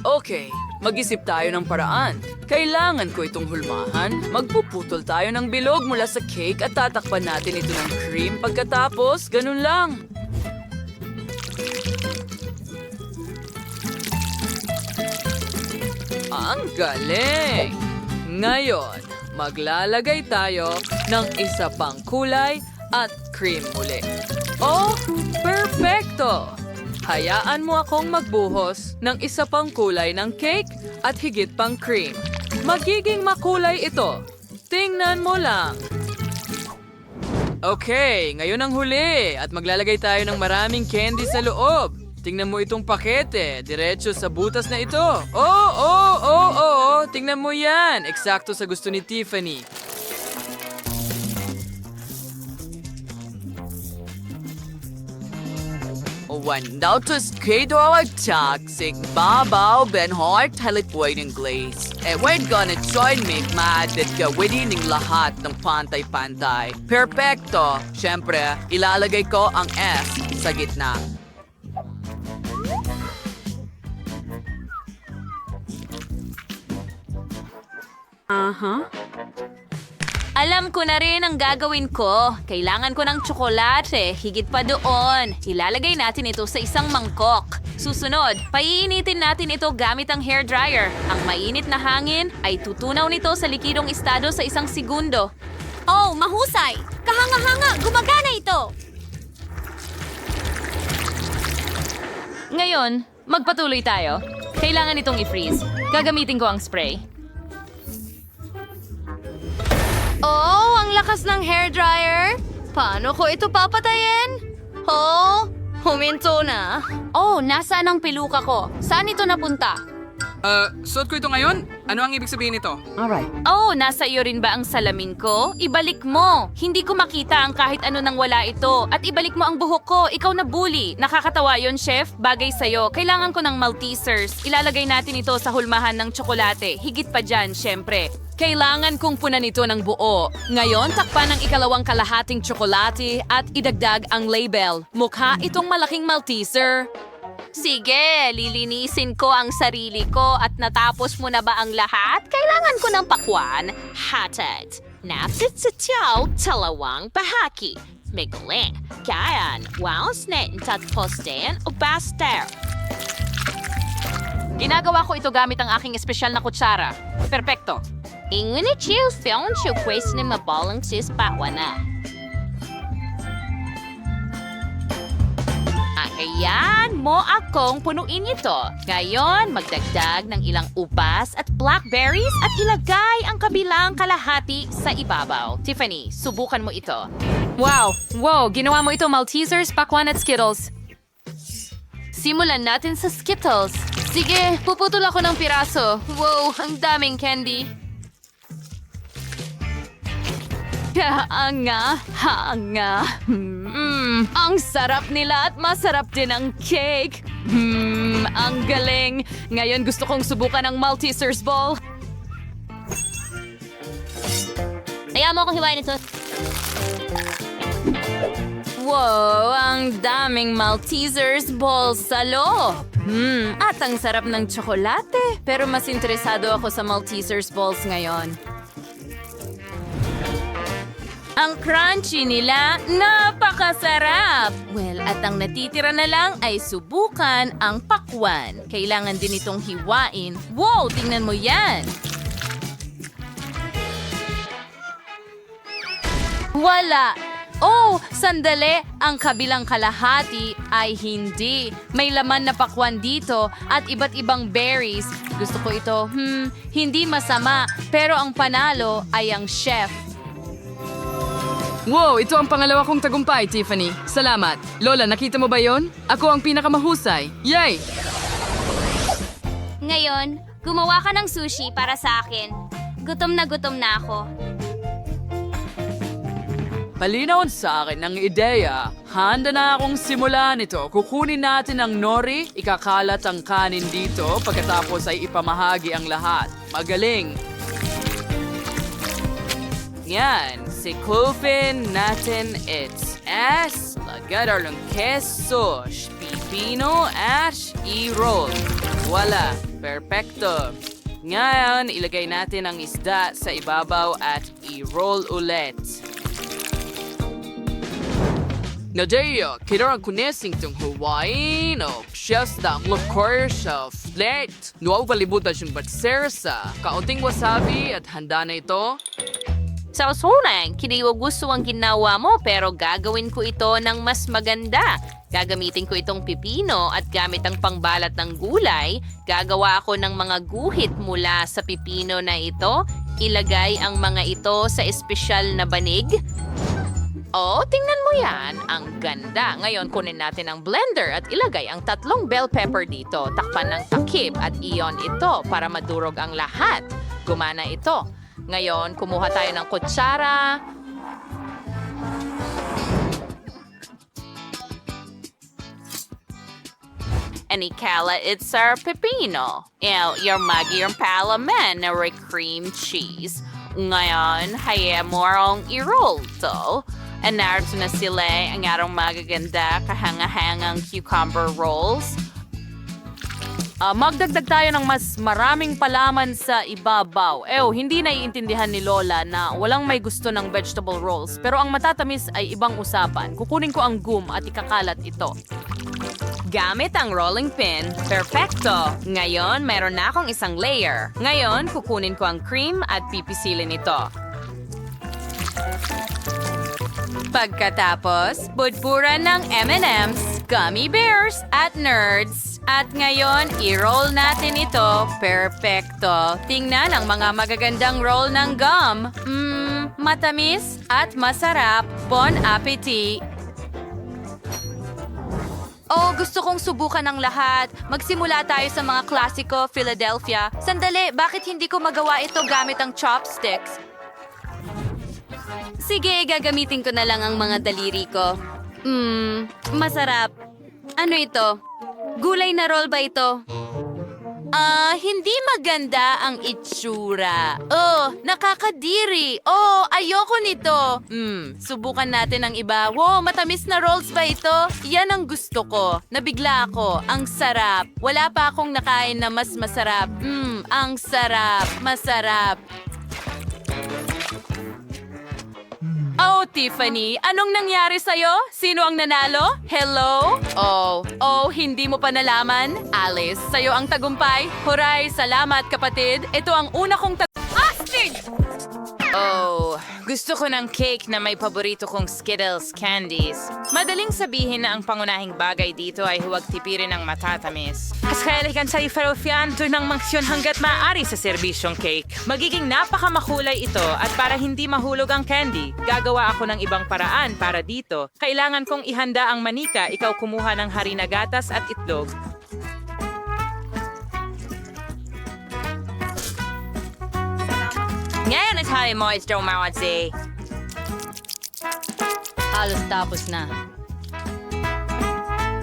Okay. Mag-isip tayo ng paraan. Kailangan ko itong hulmahan. Magpuputol tayo ng bilog mula sa cake at tatakpan natin ito ng cream. Pagkatapos, ganun lang. Ang galing! Ngayon, maglalagay tayo ng isa pang kulay at cream muli. Oh, perfecto! Hayaan mo akong magbuhos ng isa pang kulay ng cake at higit pang cream. Magiging makulay ito. Tingnan mo lang. Okay, ngayon ang huli at maglalagay tayo ng maraming candy sa loob. Tingnan mo itong pakete, diretso sa butas na ito. Tingnan mo yan. Eksakto sa gusto ni Tiffany. Wandauters kayo ay toxic. Babaw, Benhart, halipway ng glaze. We're gonna try and make mad at gawin ng lahat ng pantay-pantay. Perfecto! Siyempre, ilalagay ko ang S sa gitna. Alam ko na rin ang gagawin ko. Kailangan ko ng tsokolate. Higit pa doon. Ilalagay natin ito sa isang mangkok. Susunod, paiinitin natin ito gamit ang hairdryer. Ang mainit na hangin ay tutunaw nito sa likidong estado sa 1 segundo. Oh, mahusay! Kahanga-hanga! Gumagana ito! Ngayon, magpatuloy tayo. Kailangan itong i-freeze. Gagamitin ko ang spray. Oh, ang lakas ng hairdryer! Paano ko ito papatayin? Oh, huminto na. Oh, nasaan ang piluka ko? Saan ito napunta? Suot ko ito ngayon? Ano ang ibig sabihin nito? Oh, nasa iyo rin ba ang salamin ko? Ibalik mo. Hindi ko makita ang kahit ano nang wala ito. At ibalik mo ang buhok ko. Ikaw na bully. Nakakatawa yon, chef. Bagay sa'yo. Kailangan ko ng Maltesers. Ilalagay natin ito sa hulmahan ng tsokolate. Higit pa dyan, syempre. Kailangan kong punan ito ng buo. Ngayon, takpan ng ikalawang kalahating tsokolate at idagdag ang label. Mukha itong malaking Malteser. Sige, lilinisin ko ang sarili ko at natapos mo na ba ang lahat? Kailangan ko ng pakwan. Hatad. Napit sa tiyaw, talawang bahaki. Miguling. Kayan. Wows net tatapos din o baster. Ginagawa ko ito gamit ang aking espesyal na kutsara. Perpekto. Ingunit chill film siya quest na mabalang sis patwana. Ayan mo akong punuin ito. Ngayon, magdagdag ng ilang ubas at blackberries at ilagay ang kabilang kalahati sa ibabaw. Tiffany, subukan mo ito. Wow! Wow! Ginawa mo ito Maltesers, pakwan at Skittles. Simulan natin sa Skittles. Sige, puputol ako ng piraso. Wow, ang daming candy. Haanga, haanga. Ang sarap nila at masarap din ang cake. Ang galing. Ngayon gusto kong subukan ang Maltesers ball. Ayaw mo akong hiwain ito. Wow, ang daming Maltesers balls sa loob. At ang sarap ng tsokolate. Pero mas interesado ako sa Maltesers balls ngayon. Ang crunchy nila, napakasarap! Well, at ang natitira na lang ay subukan ang pakwan. Kailangan din itong hiwain. Wow, tingnan mo yan! Wala! Oh, sandali! Ang kabilang kalahati ay hindi. May laman na pakwan dito at iba't ibang berries. Gusto ko ito, hindi masama. Pero ang panalo ay ang chef. Wow, ito ang pangalawa kong tagumpay, Tiffany. Salamat. Lola, nakita mo ba yon? Ako ang pinakamahusay. Yay! Ngayon, gumawa ka ng sushi para sa akin. Gutom na ako. Palinaw sa akin ang ideya. Handa na akong simulan ito. Kukunin natin ang nori, ikakalat ang kanin dito, pagkatapos ay ipamahagi ang lahat. Magaling! Yan, sikupin natin its as, lagay ng queso, pipino at i-roll. Wala, perfecto. Ngayon, ilagay natin ang isda sa ibabaw at i-roll ulit. Nadeo, kailangan kunesing itong Hawaiian o chef's na ang liquor sa plate. Nuwaw kalibutan siyang batser sa kaunting wasabi at handa na ito. Sa usunan, kiniwa gusto ang ginawa mo pero gagawin ko ito ng mas maganda. Gagamitin ko itong pipino at gamit ang pangbalat ng gulay, gagawa ako ng mga guhit mula sa pipino na ito. Ilagay ang mga ito sa espesyal na banig. Oh, tingnan mo yan. Ang ganda. Ngayon, kunin natin ang blender at ilagay ang 3 bell pepper dito. Takpan ng takip at iyon ito para madurog ang lahat. Gumana ito. Ngayon, kumuha tayo ng kutsara. And ikala it's our pepino. Your magi yung palaman na cream cheese. Ngayon, hayaan mo ang i-roll to. And narito na sila ang arong magaganda kahanga-hangang cucumber rolls. Magdagdag tayo ng mas maraming palaman sa ibabaw. Hindi naiintindihan ni Lola na walang may gusto ng vegetable rolls. Pero ang matatamis ay ibang usapan. Kukunin ko ang gum at ikakalat ito. Gamit ang rolling pin, perfecto! Ngayon, meron na akong isang layer. Ngayon, kukunin ko ang cream at pipisilin ito. Pagkatapos, budburan ng M&M's, gummy bears at nerds. At ngayon, i-roll natin ito. Perfecto. Tingnan ang mga magagandang roll ng gum. Matamis at masarap. Bon appetit! Oh, gusto kong subukan ng lahat. Magsimula tayo sa mga klasiko, Philadelphia. Sandali, bakit hindi ko magawa ito gamit ang chopsticks? Sige, gagamitin ko na lang ang mga daliri ko. Masarap. Ano ito? Gulay na roll ba ito? Hindi maganda ang itsura. Oh, nakakadiri. Oh, ayoko nito. Subukan natin ang iba. Wow, matamis na rolls ba ito? Yan ang gusto ko. Nabigla ako. Ang sarap. Wala pa akong nakain na mas masarap. Ang sarap. Masarap. Oh, Tiffany, anong nangyari sa'yo? Sino ang nanalo? Hello? Oh, hindi mo pa nalaman? Alice, sa'yo ang tagumpay. Huray, salamat kapatid. Ito ang una kong Astig! Oh, gusto ko ng cake na may paborito kong Skittles candies. Madaling sabihin na ang pangunahing bagay dito ay huwag tipirin ng matatamis. Kaskalikan sa Philadelphia doon ng mangsyon hanggat maaari sa serbisyong cake. Magiging napakamakulay ito at para hindi mahulog ang candy, gagawa ako ng ibang paraan para dito. Kailangan kong ihanda ang manika, ikaw kumuha ng harina gatas at itlog. Ngayon na tayo moisture mawatsi. Halos tapos na.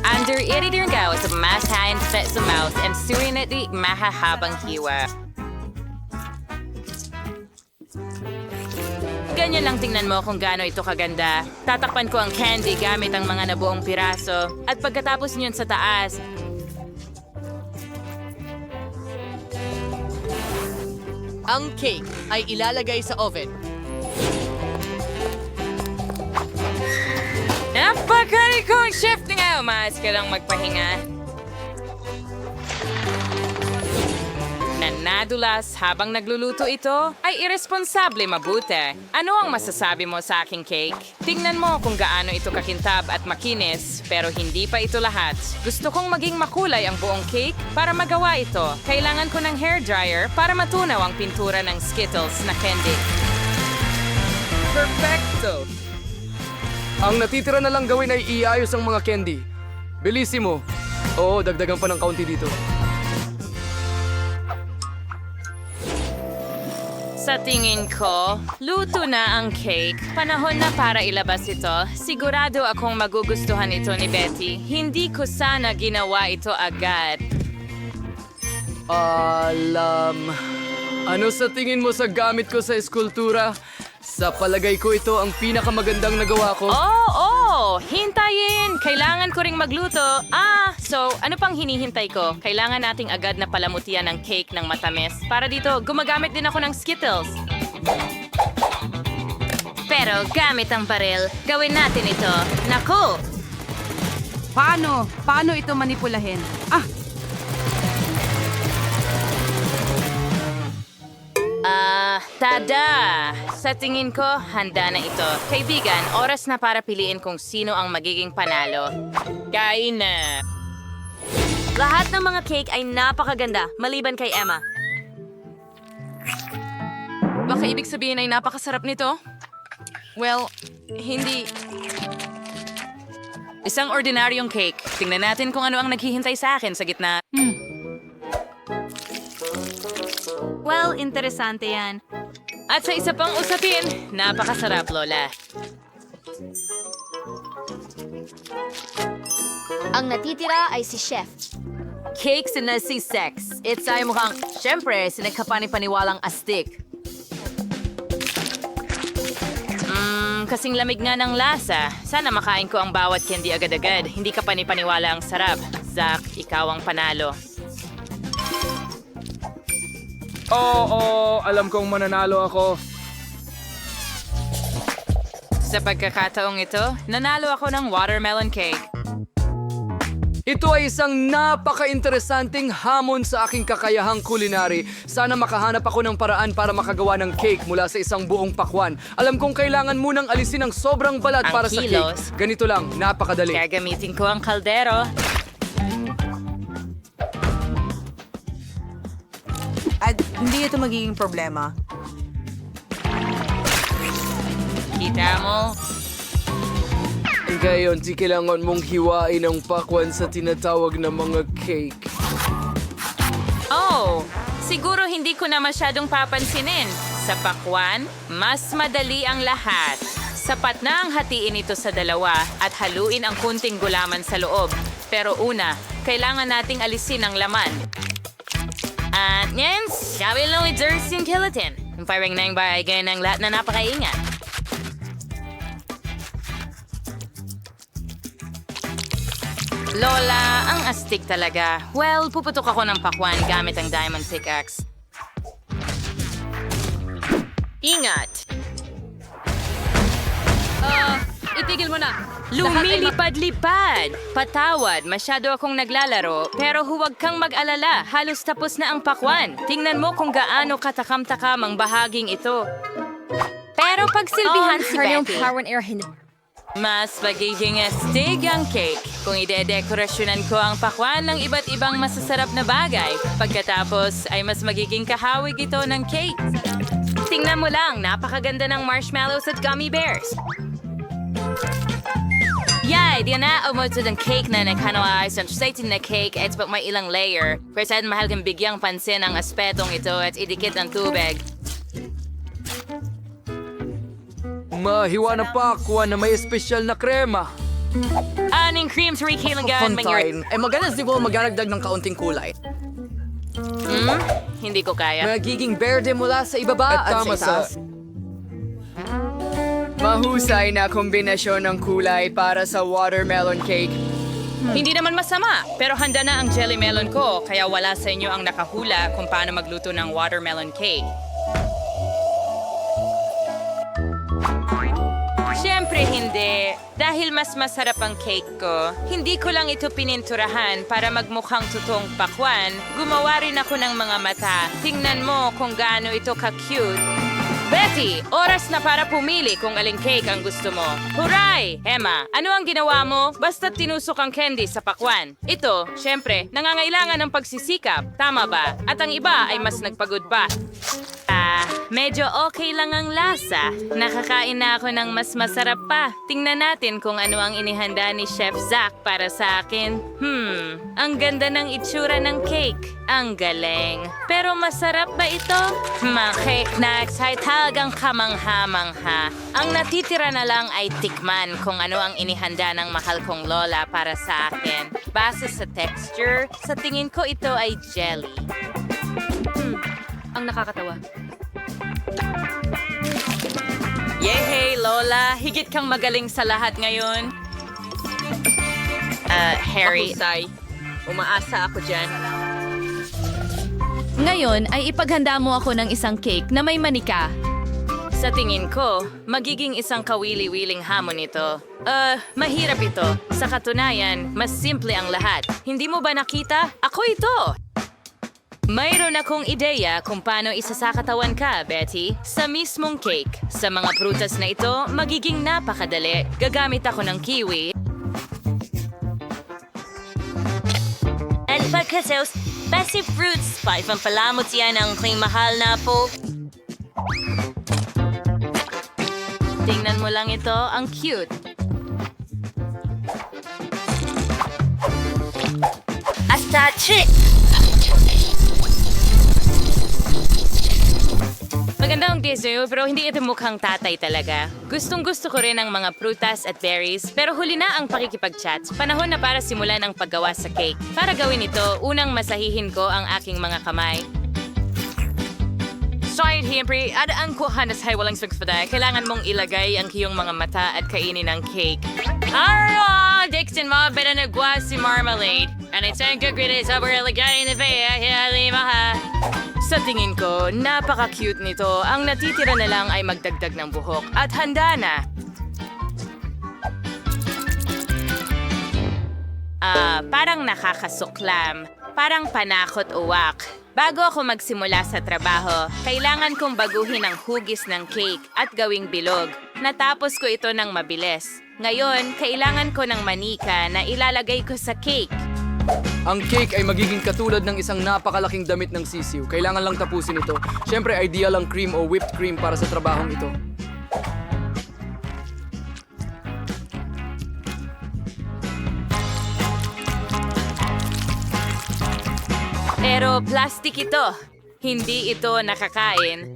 Under editor go sa masahin set sa mouth and surinati mahahabang hiwa. Ganyan lang tingnan mo kung gaano ito kaganda. Tatakpan ko ang candy gamit ang mga nabuong piraso. At pagkatapos niyon sa taas, Ang cake ay ilalagay sa oven. napakalikong shift nga! Umayos ka lang magpahinga. Nadulas habang nagluluto ito ay irresponsable mabuti. Ano ang masasabi mo sa aking cake? Tingnan mo kung gaano ito kakintab at makinis, pero hindi pa ito lahat. Gusto kong maging makulay ang buong cake. Para magawa ito, kailangan ko ng hairdryer para matunaw ang pintura ng Skittles na candy. Perfecto! Ang natitira na lang gawin ay iayos ang mga candy. Bilisimo. Oo, dagdagan pa ng kaunti dito. Sa tingin ko, luto na ang cake. Panahon na para ilabas ito. Sigurado akong magugustuhan ito ni Betty. Hindi ko sana ginawa ito agad. Ano sa tingin mo sa gamit ko sa eskultura? Sa palagay ko ito ang pinakamagandang nagawa ko. Oh, hintayin! Kailangan ko ring magluto. So ano pang hinihintay ko? Kailangan nating agad na palamutian ng cake ng matamis. Para dito, gumagamit din ako ng Skittles. Pero gamit ang baril, gawin natin ito. Naku! Paano ito manipulahin? Tada! Sa tingin ko, handa na ito. Kaibigan, oras na para piliin kung sino ang magiging panalo. Kain na! Lahat ng mga cake ay napakaganda, maliban kay Emma. Baka ibig sabihin ay napakasarap nito? Well, hindi. Isang ordinaryong cake. Tingnan natin kung ano ang naghihintay sa akin sa gitna. Well, interesante yan. At sa isa pang usapin, napakasarap, Lola. Ang natitira ay si Chef. Cakes na si Sex. It's ay mukhang, syempre, sinagkapani-paniwalang astig. Kasing lamig nga ng lasa. Sana makain ko ang bawat candy agad-agad. Hindi ka panipaniwala ang sarap. Zach, ikaw ang panalo. Oo, alam kong mananalo ako. Sa pagkakataong ito, nanalo ako ng watermelon cake. Ito ay isang napaka-interesanting hamon sa aking kakayahang kulinary. Sana makahanap ako ng paraan para makagawa ng cake mula sa isang buong pakwan. Alam kong kailangan munang alisin ang sobrang balat Ang para sa kilos. cake. Ganito lang, napakadali. Gagamitin ko ang kaldero. At hindi ito magiging problema. Kita mo? Ngayon, di kailangan mong hiwain ang pakwan sa tinatawag na mga cake. Oh, siguro hindi ko na masyadong papansinin. Sa pakwan, mas madali ang lahat. Sapat na ang hatiin ito sa dalawa at haluin ang kunting gulaman sa loob. Pero una, kailangan nating alisin ang laman. At yan, sabi lang with Jersey and Gelatin. Parang nang bagay ng lahat na napakaingat. Lola, ang astig talaga. Well, puputok ako ng pakwan gamit ang diamond pickaxe. Ingat! Itigil mo na. Lumilipad-lipad! Patawad, masyado akong naglalaro, pero huwag kang mag-alala. Halos tapos na ang pakwan. Tingnan mo kung gaano katakam-takam ang bahaging ito. Pero pagsilbihan si Betty, mas magiging astig ang cake kung ide-dekorasyonan ko ang pakwan ng iba't ibang masasarap na bagay. Pagkatapos ay mas magiging kahawig ito ng cake. Tingnan mo lang, napakaganda ng marshmallows at gummy bears. Yay! Di na umot ng cake na nagkanawaayos ang exciting na cake at pa may ilang layer. Pero mahal kang bigyang pansin ang aspetong ito at idikit ang tubig. Mahiwa na pakwan na may espesyal na krema. Aning cream sa rikilangan Fontaine. Ay maganda di ba magdaragdag ng kaunting kulay? Hindi ko kaya. Magiging berde mula sa ibaba at tama sa itaas. Mahusay na kombinasyon ng kulay para sa watermelon cake. Hindi naman masama, pero handa na ang jelly melon ko, kaya wala sa inyo ang nakahula kung paano magluto ng watermelon cake. Siyempre hindi. Dahil mas masarap ang cake ko, hindi ko lang ito pininturahan para magmukhang totoong pakwan. Gumawa rin ako ng mga mata. Tingnan mo kung gaano ito ka-cute. Betty, oras na para pumili kung aling cake ang gusto mo. Huray! Emma, ano ang ginawa mo? Basta't tinusok ang candy sa pakwan. Ito, syempre, nangangailangan ng pagsisikap. Tama ba? At ang iba ay mas nagpagod pa. Medyo okay lang ang lasa. Nakakain na ako ng mas masarap pa. Tingnan natin kung ano ang inihanda ni Chef Zach para sa akin. Ang ganda ng itsura ng cake. Ang galing. Pero masarap ba ito? Mga cake na talagang kamangha-mangha. Ang natitira na lang ay tikman kung ano ang inihanda ng mahal kong lola para sa akin. Base sa texture, sa tingin ko ito ay jelly. Ang nakakatawa. Yehey, Lola! Higit kang magaling sa lahat ngayon. Harry. Mahusay. Umaasa ako dyan. Ngayon ay ipaghanda mo ako ng isang cake na may manika. Sa tingin ko, magiging isang kawili-wiling hamon ito. Mahirap ito. Sa katunayan, mas simple ang lahat. Hindi mo ba nakita? Ako ito! Mayroon akong ideya kung paano isasakatawan ka, Betty. Sa mismong cake. Sa mga prutas na ito, magiging napakadali. Gagamit ako ng kiwi. At pagkasaos, basic fruits. Paipampalamot yan ang aking mahal na po. Tingnan mo lang ito, ang cute. Hasta chick! Magandang dessert pero hindi ito mukhang tatay talaga. Gustong-gusto ko rin ang mga prutas at berries pero huli na ang pakikipag-chat. Panahon na para simulan ang paggawa sa cake. Para gawin ito, unang masahihin ko ang aking mga kamay. Siyempre, siyempre, adaan ko hanas hay walang sugspada. Kailangan mong ilagay ang iyong mga mata at kainin ang cake. Arro! Dixon mo, beda nagwa si marmalade. And it's a good grid is over ilagay na vaya, lima ha. Sa tingin ko, napaka-cute nito. Ang natitira na lang ay magdagdag ng buhok. At handa na. Parang nakakasuklam. Parang panakot-uwak. Bago ako magsimula sa trabaho, kailangan kong baguhin ang hugis ng cake at gawing bilog. Natapos ko ito ng mabilis. Ngayon, kailangan ko ng manika na ilalagay ko sa cake. Ang cake ay magiging katulad ng isang napakalaking damit ng sisiw. Kailangan lang tapusin ito. Siyempre, ideal ang cream o whipped cream para sa trabahong ito. Pero plastic ito. Hindi ito nakakain.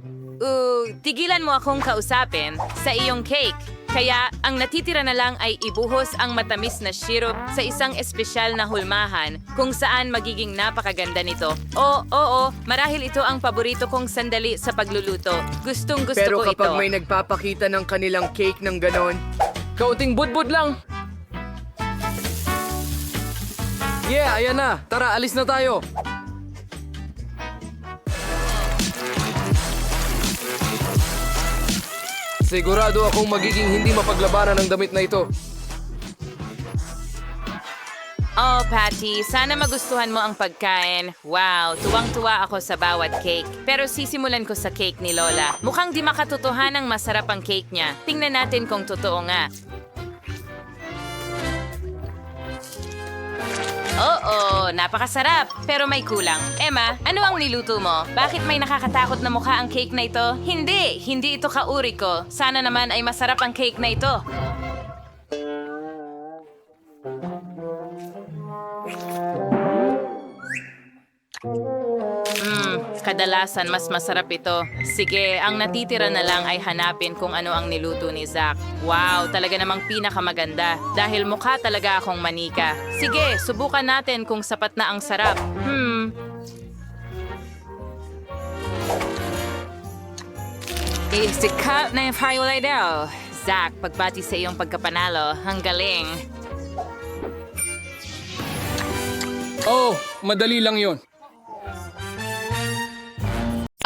Tigilan mo akong kausapin sa iyong cake. Kaya ang natitira na lang ay ibuhos ang matamis na syrup sa isang espesyal na hulmahan kung saan magiging napakaganda nito. Oo, marahil ito ang paborito kong sandali sa pagluluto. Gustong-gusto Pero ko ito. kapag may nagpapakita ng kanilang cake ng ganon, kaunting budbud lang. Yeah, ayan na. Tara, alis na tayo. Sigurado akong magiging hindi mapaglabanan ng damit na ito. Oh, Patty, sana magustuhan mo ang pagkain. Wow, tuwang-tuwa ako sa bawat cake. Pero sisimulan ko sa cake ni Lola. Mukhang di makatotohanang masarap ang cake niya. Tingnan natin kung totoo nga. Oo, napakasarap. Pero may kulang. Emma, ano ang niluto mo? Bakit may nakakatakot na mukha ang cake na ito? Hindi ito kauri ko. Sana naman ay masarap ang cake na ito. Kadalasan mas masarap ito. Sige, ang natitira na lang ay hanapin kung ano ang niluto ni Zach. Wow, talaga namang pinakamaganda. Dahil mukha talaga akong manika. Sige, subukan natin kung sapat na ang sarap. Sikat na yung firelight daw. Zach, pagbati sa iyong pagkapanalo. Ang galing. Oh, madali lang yon.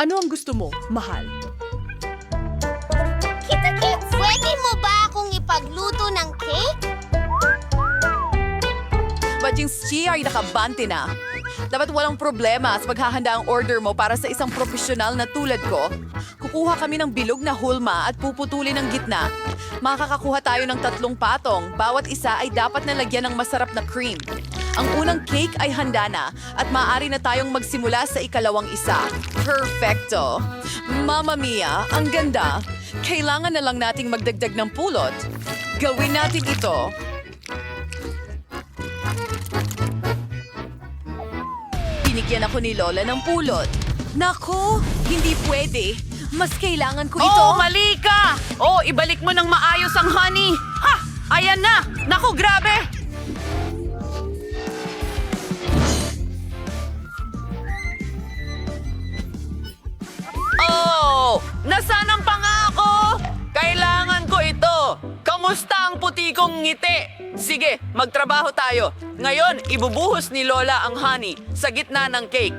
Ano ang gusto mo, mahal? Kita-kits, pwede mo ba akong ipagluto ng cake? But yung siya ay nakabante na. Dapat walang problema sa paghahanda ang order mo para sa isang profesional na tulad ko. Kukuha kami ng bilog na hulma at puputulin ang gitna. Makakakuha tayo ng 3 patong. Bawat isa ay dapat na lagyan ng masarap na cream. Ang unang cake ay handa na at maaari na tayong magsimula sa ikalawang isa. Perfecto! Mamma mia, ang ganda! Kailangan na lang nating magdagdag ng pulot. Gawin natin ito. Binigyan ako ni Lola ng pulot. Nako, hindi pwede. Mas kailangan ko ito. Oh, mali ka! Oh, ibalik mo ng maayos ang honey. Ha! Ayan na! Naku, grabe! Oh! Nasaan ang pangako? Kailangan ko ito. Kamusta ang puti kong ngiti? Sige, magtrabaho tayo. Ngayon, ibubuhos ni Lola ang honey sa gitna ng cake.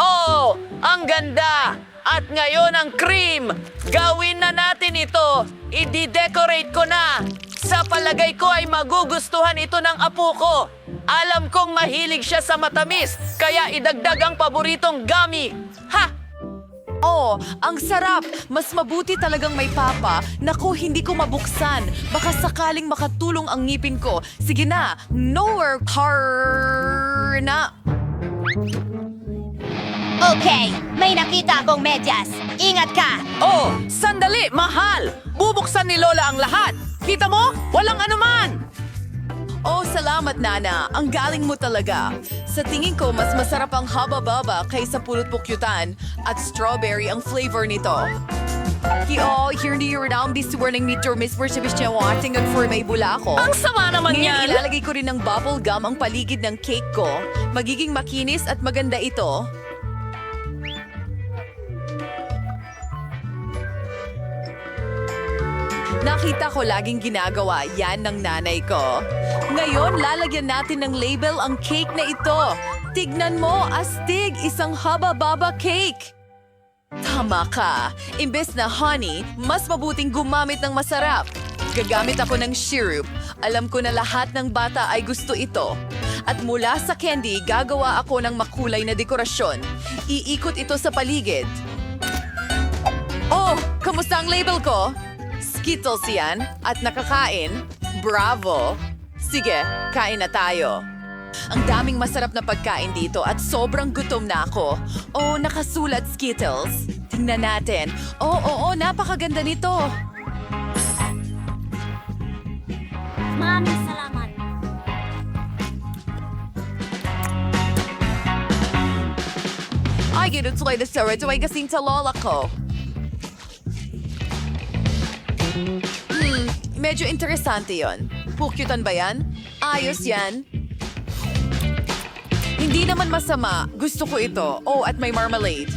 Oh! Ang ganda! At ngayon ang cream! Gawin na natin ito! I-decorate ko na! Sa palagay ko ay magugustuhan ito ng apo ko. Alam kong mahilig siya sa matamis, kaya idagdag ang paboritong gummy. Ha! Oh, ang sarap! Mas mabuti talagang may papa. Naku, hindi ko mabuksan. Baka sakaling makatulong ang ngipin ko. Sige na, nowhere car na. Okay, may nakita akong medyas. Ingat ka! Oh, sandali, mahal! Bubuksan ni Lola ang lahat. Kita mo? Walang anuman! Oh, salamat, Nana. Ang galing mo talaga. Sa tingin ko, mas masarap ang haba-baba kaysa pulot pukyutan at strawberry ang flavor nito. Hindi yun ang bisuwarning ni Dormis Bershabish niya wating at for may bula ko. Ang sama naman Ngayon, yan! ilalagay ko rin ng bubble gum ang paligid ng cake ko. Magiging makinis at maganda ito. Nakita ko laging ginagawa yan ng nanay ko. Ngayon, lalagyan natin ng label ang cake na ito. Tignan mo, astig, isang haba-baba cake. Tama ka. Imbes na honey, mas mabuting gumamit ng masarap. Gagamit ako ng syrup. Alam ko na lahat ng bata ay gusto ito. At mula sa candy, gagawa ako ng makulay na dekorasyon. Iikot ito sa paligid. Oh, kamusta ang label ko? Skittles yan at nakakain. Bravo! Sige, kain na tayo. Ang daming masarap na pagkain dito at sobrang gutom na ako. Oh, nakasulat Skittles. Tingnan natin. Oo, napakaganda nito. Maraming salamat. ginutuloy na sa ito ay kasing sa lola ko. Medyo interesante yon. Pukyutan ba yan? Ayos yan. Hindi naman masama. Gusto ko ito. Oh, at may marmalade.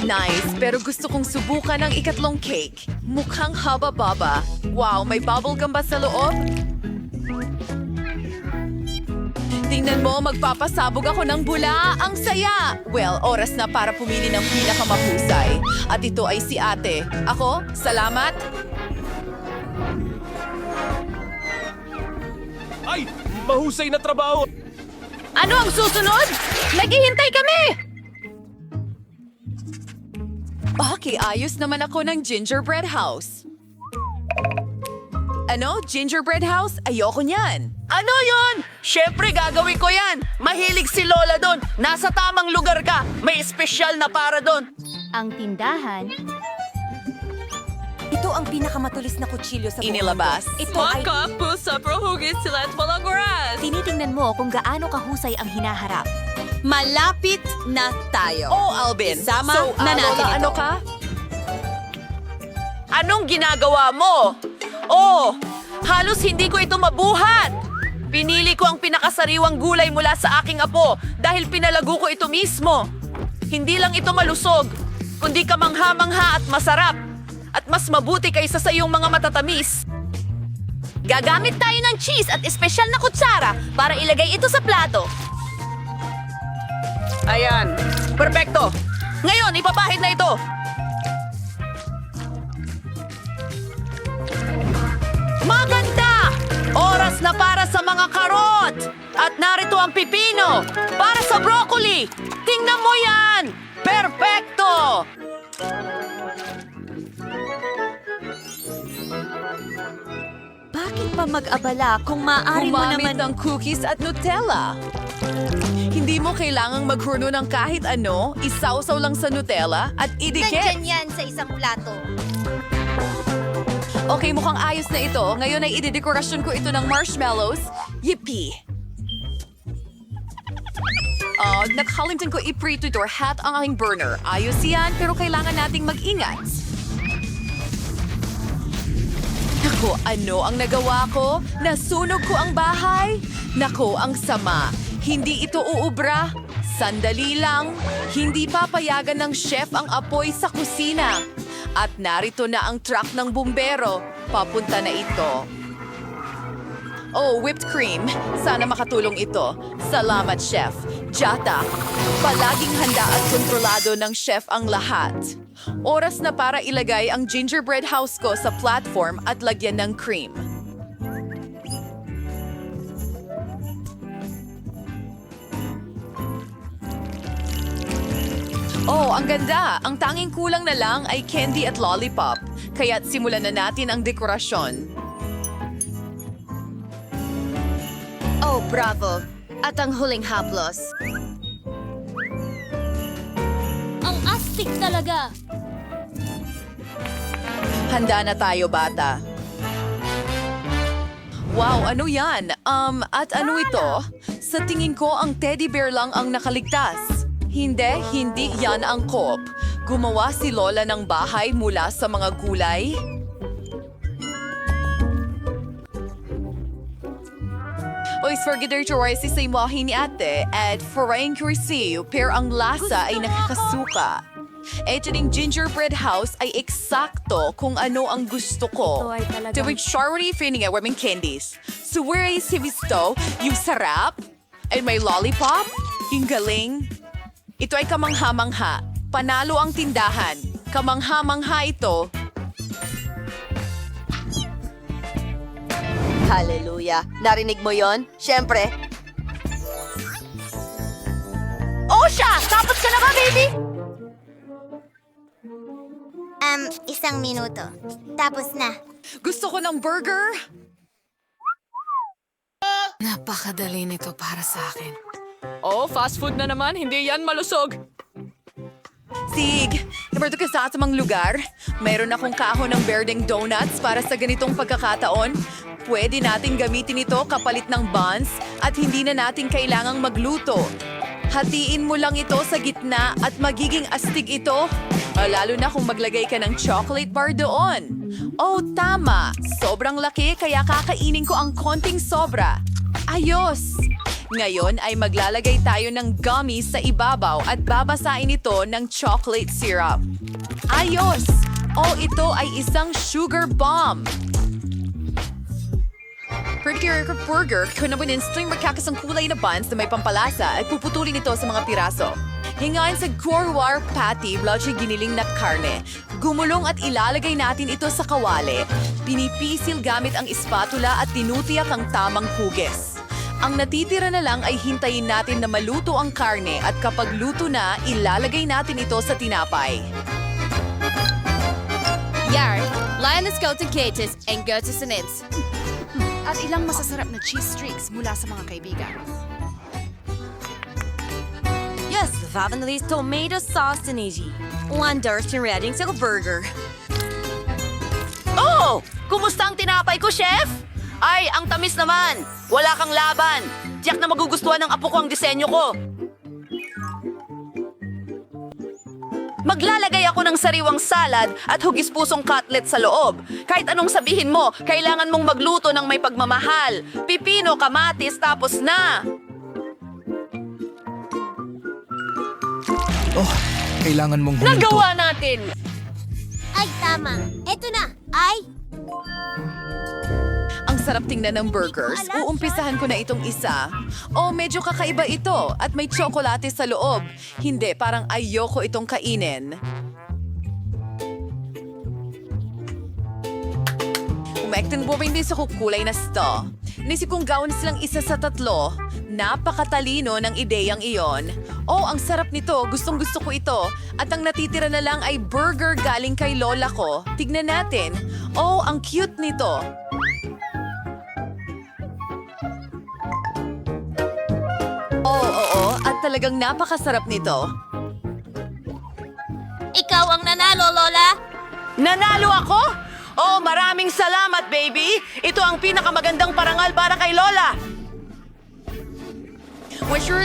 Nice, pero gusto kong subukan ang ikatlong cake. Mukhang haba-baba. Wow, may bubblegum ba sa loob? Tingnan mo, magpapasabog ako ng bula. Ang saya! Well, oras na para pumili ng pinakamahusay. At ito ay si ate. Ako, salamat. Ay! Mahusay na trabaho! Ano ang susunod? Naghihintay kami! Okay, ayos naman ako ng gingerbread house. Ano? Gingerbread house? Ayoko niyan. Ano yon? Siyempre gagawin ko yan. Mahilig si Lola doon. Nasa tamang lugar ka. May espesyal na para doon. Ang tindahan. Ito ang pinakamatulis na kutsilyo sa buong Inilabas. mundo. Ito ay... pusa, prohugis sila at walang oras. Tinitingnan mo kung gaano kahusay ang hinaharap. Malapit na tayo. Oh, Alvin. Isama na natin Lola, ito. ano ka? Anong ginagawa mo? Oh, halos hindi ko ito mabuhat. Pinili ko ang pinakasariwang gulay mula sa aking apo dahil pinalago ko ito mismo. Hindi lang ito malusog, kundi kamangha-mangha at masarap. At mas mabuti kaysa sa iyong mga matatamis. Gagamit tayo ng cheese at espesyal na kutsara para ilagay ito sa plato. Ayan, perfecto. Ngayon, ipapahid na ito. Maganda! Oras na para sa mga karot! At narito ang pipino para sa broccoli! Tingnan mo yan! Perfecto! Bakit pa mag-abala kung maaari mo Gumamit naman... ng cookies at Nutella. Hindi mo kailangang maghuno ng kahit ano, isawsaw lang sa Nutella at idikit. yan sa isang plato. Okay, mukhang ayos na ito. Ngayon ay idedekorasyon ko ito ng marshmallows. Yippee! Nakalimutan ko i-preheat or hat ang aking burner. Ayos yan, pero kailangan nating mag-ingat. Naku, ano ang nagawa ko? Nasunog ko ang bahay? Naku, ang sama. Hindi ito uubra. Sandali lang. Hindi papayagan ng chef ang apoy sa kusina. At narito na ang truck ng bumbero. Papunta na ito. Oh, whipped cream. Sana makatulong ito. Salamat, chef. Jata, palaging handa at kontrolado ng chef ang lahat. Oras na para ilagay ang gingerbread house ko sa platform at lagyan ng cream. Oh, ang ganda! Ang tanging kulang na lang ay candy at lollipop. Kaya't simulan na natin ang dekorasyon. Oh, bravo. At ang huling haplos. Ang astig talaga. Handa na tayo, bata. Wow, ano yan? At ano ito? Sa tingin ko, ang teddy bear lang ang nakaligtas. Hindi yan ang coop. Gumawa si Lola ng bahay mula sa mga gulay. Oy, sforgider-choray si sa imahe ni ate at forain cursiw, pero ang lasa ay nakakasuka. Ito ding gingerbread house ay eksakto kung ano ang gusto ko. Ito ay talagang- Tuwing Charity feeling women candies. So where is Hivisto? Yung sarap? And may lollipop? Yung galing? Ito ay kamangha-mangha. Panalo ang tindahan. Kamangha-mangha ito. Hallelujah. Narinig mo yon? Siyempre. Oh, siya! Tapos ka na ba, baby? Isang minuto. Tapos na. Gusto ko ng burger. Napakadali nito para sa akin. Oh, fast food na naman. Hindi yan malusog. Sig, nabarto ka sa atamang lugar. Mayroon akong kahon ng berdeng donuts para sa ganitong pagkakataon. Pwede natin gamitin ito kapalit ng buns at hindi na natin kailangang magluto. Hatiin mo lang ito sa gitna at magiging astig ito. Lalo na kung maglagay ka ng chocolate bar doon. Oh, tama. Sobrang laki kaya kakainin ko ang konting sobra. Ayos! Ngayon ay maglalagay tayo ng gummies sa ibabaw at babasain ito ng chocolate syrup. Ayos! Oh, ito ay isang sugar bomb. Burger, kunabunin string magkakasang kulay na buns na may pampalasa at puputulin ito sa mga piraso. Hingain sa Gorwar patty, blotchy giniling na karne. Gumulong at ilalagay natin ito sa kawali. Pinipisil gamit ang espatula at tinutiyak ang tamang hugis. Ang natitira na lang ay hintayin natin na maluto ang karne at kapag luto na, ilalagay natin ito sa tinapay. Yar, Lioness go to Katis and go to Sinins. At ilang masasarap na cheese streaks mula sa mga kaibigan. Yes, Vavanelli's tomato sauce and easy. Wonders and reading sa burger. Oh! Kumusta ang tinapay ko, chef? Ay, ang tamis naman. Wala kang laban. Tiyak na magugustuhan ng apo ko ang disenyo ko. Maglalagay ako ng sariwang salad at hugis-pusong cutlet sa loob. Kahit anong sabihin mo, kailangan mong magluto ng may pagmamahal. Pipino, kamatis, tapos na. Oh, kailangan mong Nagawa natin! Ay, tama. Eto na. Ay, Ang sarap tingnan ng burgers. Uumpisahan ko na itong isa. Oh, medyo kakaiba ito at may tsokolate sa loob. Hindi, parang ayoko itong kainin. Umektin po rin din sa kukulay na sto. Nisip kong gawin silang isa sa tatlo. Napakatalino ng ideyang iyon. Oh, ang sarap nito. Gustong gusto ko ito. At ang natitira na lang ay burger galing kay lola ko. Tignan natin. Oh, ang cute nito. Oo, at talagang napakasarap nito. ikaw ang nanalo, Lola. Nanalo ako? Oh, maraming salamat, baby! Ito ang pinakamagandang parangal para kay Lola! Wish you